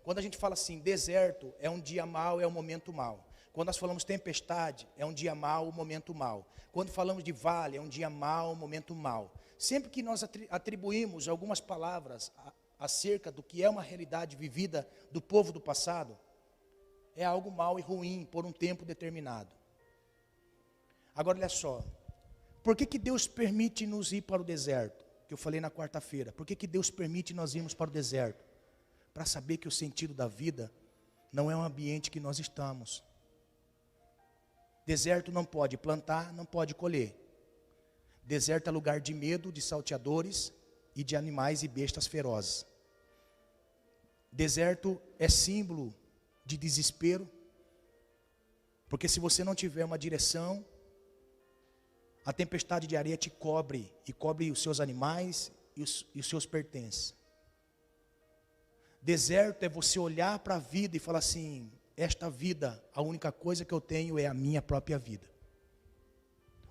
Quando a gente fala assim, deserto é um dia mau, é um momento mau. Quando nós falamos tempestade, é um dia mau, um momento mau. Quando falamos de vale, é um dia mau, um momento mau. Sempre que nós atribuímos algumas palavras acerca do que é uma realidade vivida do povo do passado, é algo mau e ruim por um tempo determinado. Agora olha só, por que Deus permite nos ir para o deserto? Que eu falei na quarta-feira. Por que Deus permite nós irmos para o deserto? Para saber que o sentido da vida não é um ambiente que nós estamos. Deserto não pode plantar, não pode colher. Deserto é lugar de medo, de salteadores e de animais e bestas ferozes. Deserto é símbolo de desespero, porque se você não tiver uma direção, a tempestade de areia te cobre, e cobre os seus animais e os seus pertences. Deserto é você olhar para a vida e falar assim, esta vida, a única coisa que eu tenho é a minha própria vida.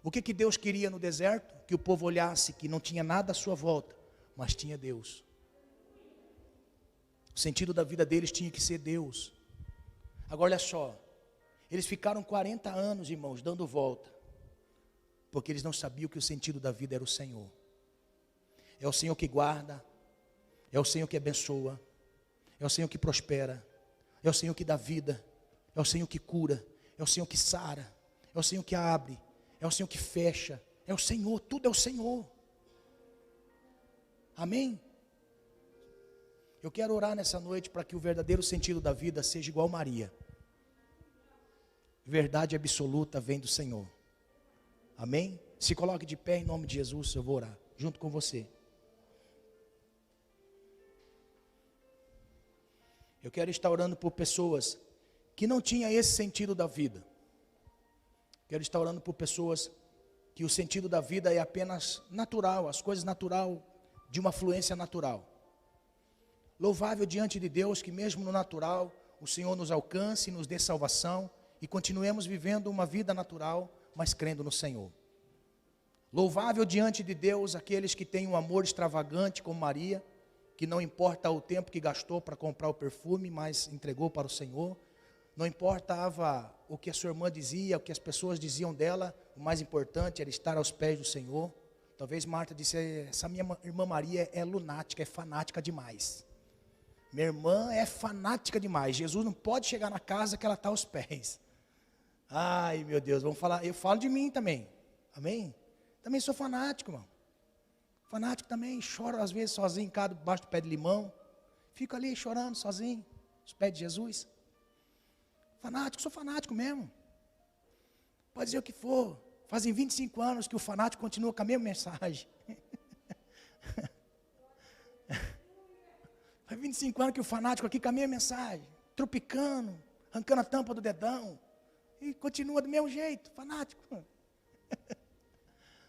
O que Deus queria no deserto? Que o povo olhasse que não tinha nada à sua volta, mas tinha Deus. O sentido da vida deles tinha que ser Deus. Agora olha só, eles ficaram 40 anos, irmãos, dando volta, porque eles não sabiam que o sentido da vida era o Senhor. É o Senhor que guarda, é o Senhor que abençoa, é o Senhor que prospera, é o Senhor que dá vida, é o Senhor que cura, é o Senhor que sara, é o Senhor que abre, é o Senhor que fecha, é o Senhor, tudo é o Senhor. Amém? Eu quero orar nessa noite para que o verdadeiro sentido da vida seja igual Maria. Verdade absoluta vem do Senhor. Amém? Se coloque de pé em nome de Jesus, eu vou orar junto com você. Eu quero estar orando por pessoas que não tinham esse sentido da vida. Quero estar orando por pessoas que o sentido da vida é apenas natural, as coisas natural, de uma fluência natural. Louvável diante de Deus que mesmo no natural, o Senhor nos alcance e nos dê salvação e continuemos vivendo uma vida natural, mas crendo no Senhor. Louvável diante de Deus aqueles que têm um amor extravagante como Maria, que não importa o tempo que gastou para comprar o perfume, mas entregou para o Senhor. Não importava o que a sua irmã dizia, o que as pessoas diziam dela, o mais importante era estar aos pés do Senhor. Talvez Marta disse, essa minha irmã Maria é lunática, é fanática demais. Minha irmã é fanática demais, Jesus não pode chegar na casa que ela está aos pés. Ai meu Deus, vamos falar, eu falo de mim também, amém? Também sou fanático, irmão. Fanático também, choro às vezes sozinho, debaixo do pé de limão. Fico ali chorando sozinho, aos pés de Jesus. Fanático, sou fanático mesmo. Pode dizer o que for. Fazem 25 anos que o fanático continua com a mesma mensagem. Faz 25 anos que o fanático aqui com a mesma mensagem. Tropicando, arrancando a tampa do dedão. E continua do mesmo jeito, fanático.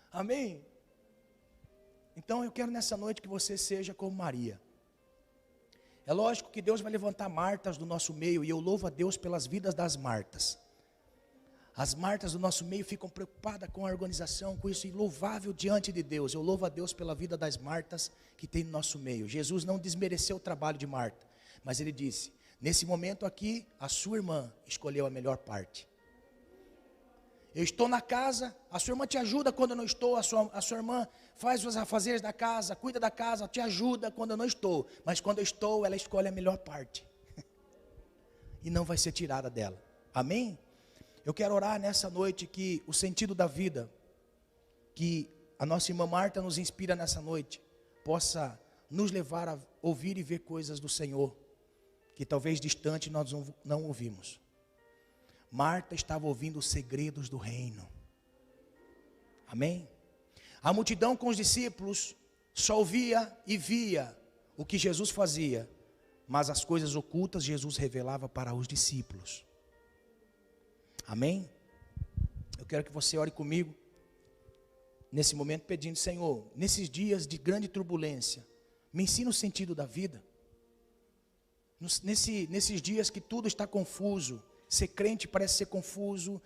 Amém? Então eu quero nessa noite que você seja como Maria. É lógico que Deus vai levantar Martas do nosso meio, e eu louvo a Deus pelas vidas das Martas. As Martas do nosso meio ficam preocupadas com a organização, com isso, e louvável diante de Deus. Eu louvo a Deus pela vida das Martas que tem no nosso meio. Jesus não desmereceu o trabalho de Marta, mas ele disse, nesse momento aqui, a sua irmã escolheu a melhor parte. Eu estou na casa, a sua irmã te ajuda quando eu não estou, a sua irmã faz os afazeres da casa, cuida da casa, te ajuda quando eu não estou. Mas quando eu estou, ela escolhe a melhor parte. E não vai ser tirada dela. Amém? Eu quero orar nessa noite que o sentido da vida, que a nossa irmã Marta nos inspira nessa noite, possa nos levar a ouvir e ver coisas do Senhor, que talvez distante nós não ouvimos. Marta estava ouvindo os segredos do reino. Amém? A multidão com os discípulos só ouvia e via o que Jesus fazia, mas as coisas ocultas Jesus revelava para os discípulos. Amém? Eu quero que você ore comigo nesse momento pedindo: Senhor, nesses dias de grande turbulência, me ensina o sentido da vida. Nesses dias que tudo está confuso, ser crente parece ser confuso,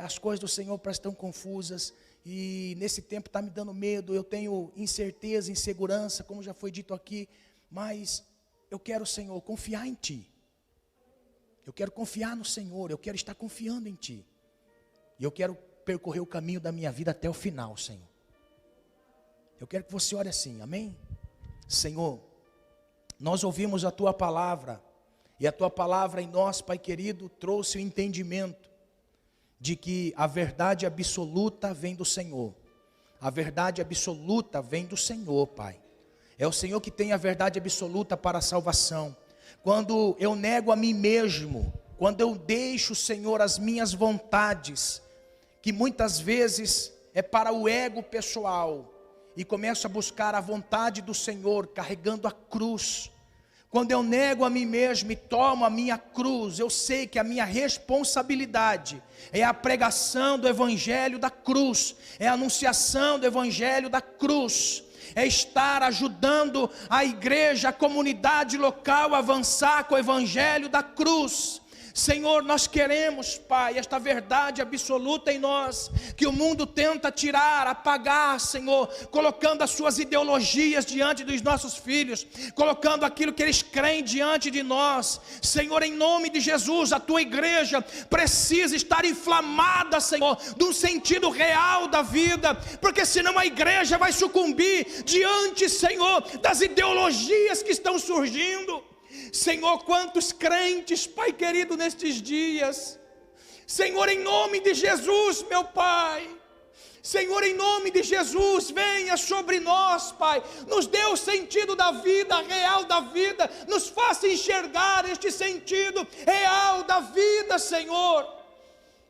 as coisas do Senhor parecem tão confusas, e nesse tempo está me dando medo, eu tenho incerteza, insegurança, como já foi dito aqui, mas eu quero, Senhor, confiar em Ti. Eu quero confiar no Senhor, eu quero estar confiando em Ti. E eu quero percorrer o caminho da minha vida até o final, Senhor. Eu quero que você ore assim, amém? Senhor, nós ouvimos a Tua palavra, e a Tua palavra em nós, Pai querido, trouxe o entendimento de que a verdade absoluta vem do Senhor. A verdade absoluta vem do Senhor, Pai. É o Senhor que tem a verdade absoluta para a salvação. Quando eu nego a mim mesmo, quando eu deixo, Senhor, as minhas vontades, que muitas vezes é para o ego pessoal, e começo a buscar a vontade do Senhor, carregando a cruz. Quando eu nego a mim mesmo e tomo a minha cruz, eu sei que a minha responsabilidade é a pregação do Evangelho da cruz, é a anunciação do Evangelho da cruz, é estar ajudando a igreja, a comunidade local a avançar com o Evangelho da cruz. Senhor, nós queremos, Pai, esta verdade absoluta em nós, que o mundo tenta tirar, apagar, Senhor, colocando as suas ideologias diante dos nossos filhos, colocando aquilo que eles creem diante de nós. Senhor, em nome de Jesus, a Tua igreja precisa estar inflamada, Senhor, de um sentido real da vida, porque senão a igreja vai sucumbir diante, Senhor, das ideologias que estão surgindo. Senhor, quantos crentes, Pai querido, nestes dias, Senhor, em nome de Jesus, meu Pai, Senhor, em nome de Jesus, venha sobre nós, Pai, nos dê o sentido da vida, real da vida, nos faça enxergar este sentido real da vida, Senhor.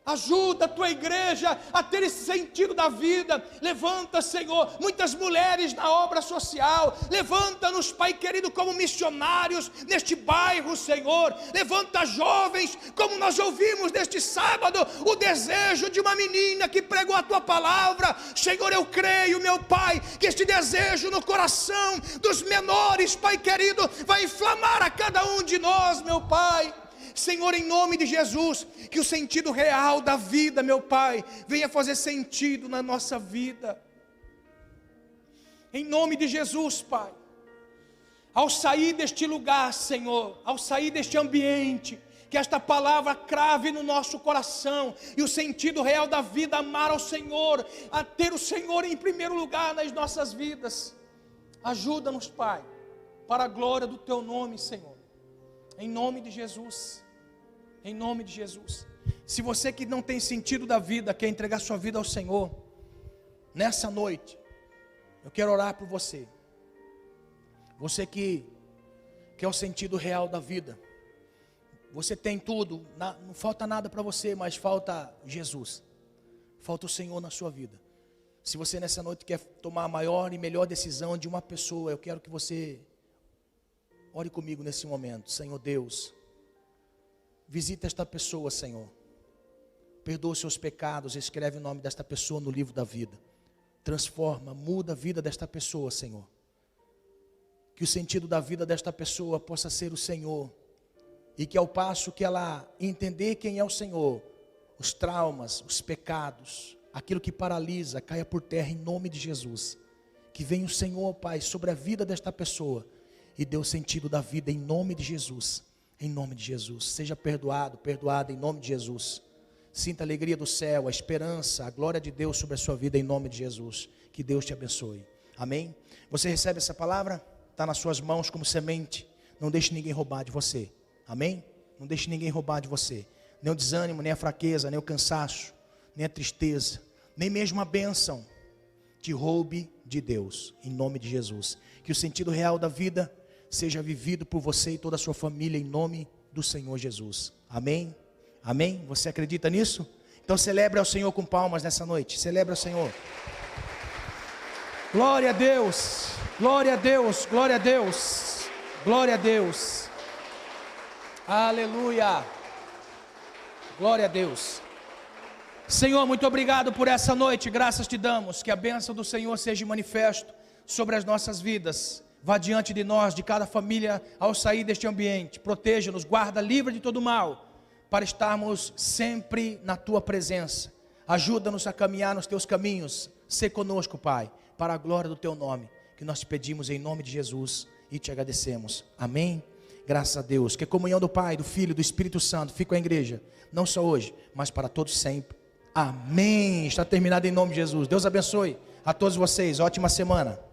Ajuda a Tua igreja a ter esse sentido da vida. Levanta, Senhor, muitas mulheres na obra social. Levanta-nos, Pai querido, como missionários neste bairro, Senhor. Levanta jovens, como nós ouvimos neste sábado, o desejo de uma menina que pregou a Tua palavra. Senhor, eu creio, meu Pai, que este desejo no coração dos menores, Pai querido, vai inflamar a cada um de nós, meu Pai. Senhor, em nome de Jesus, que o sentido real da vida, meu Pai, venha fazer sentido na nossa vida. Em nome de Jesus, Pai, ao sair deste lugar, Senhor, ao sair deste ambiente, que esta palavra crave no nosso coração, e o sentido real da vida, amar ao Senhor, a ter o Senhor em primeiro lugar nas nossas vidas. Ajuda-nos, Pai, para a glória do Teu nome, Senhor, em nome de Jesus. Em nome de Jesus. Se você que não tem sentido da vida, quer entregar sua vida ao Senhor, nessa noite, eu quero orar por você. Você que quer o sentido real da vida. Você tem tudo, não falta nada para você, mas falta Jesus. Falta o Senhor na sua vida. Se você nessa noite quer tomar a maior e melhor decisão de uma pessoa, eu quero que você ore comigo nesse momento. Senhor Deus, visita esta pessoa, Senhor. Perdoa os seus pecados, escreve o nome desta pessoa no livro da vida. Transforma, muda a vida desta pessoa, Senhor. Que o sentido da vida desta pessoa possa ser o Senhor. E que ao passo que ela entender quem é o Senhor, os traumas, os pecados, aquilo que paralisa, caia por terra em nome de Jesus. Que venha o Senhor, Pai, sobre a vida desta pessoa e dê o sentido da vida em nome de Jesus. Em nome de Jesus, seja perdoado, perdoada em nome de Jesus. Sinta a alegria do céu, a esperança, a glória de Deus sobre a sua vida em nome de Jesus. Que Deus te abençoe. Amém? Você recebe essa palavra? Está nas suas mãos como semente. Não deixe ninguém roubar de você. Amém? Não deixe ninguém roubar de você. Nem o desânimo, nem a fraqueza, nem o cansaço, nem a tristeza, nem mesmo a bênção te roube de Deus. Em nome de Jesus. Que o sentido real da vida seja vivido por você e toda a sua família em nome do Senhor Jesus. Amém? Amém? Você acredita nisso? Então celebre ao Senhor com palmas nessa noite. Celebre ao Senhor. Glória a Deus, glória a Deus, glória a Deus, glória a Deus. Aleluia. Glória a Deus. Senhor, muito obrigado por essa noite. Graças te damos. Que a bênção do Senhor seja manifesto sobre as nossas vidas. Vá diante de nós, de cada família, ao sair deste ambiente. Proteja-nos, guarda, livra de todo mal, para estarmos sempre na tua presença. Ajuda-nos a caminhar nos teus caminhos. Sê conosco, Pai, para a glória do teu nome, que nós te pedimos em nome de Jesus e te agradecemos. Amém? Graças a Deus. Que a comunhão do Pai, do Filho e do Espírito Santo fique com a igreja, não só hoje, mas para todos sempre. Amém. Está terminado em nome de Jesus. Deus abençoe a todos vocês. Ótima semana.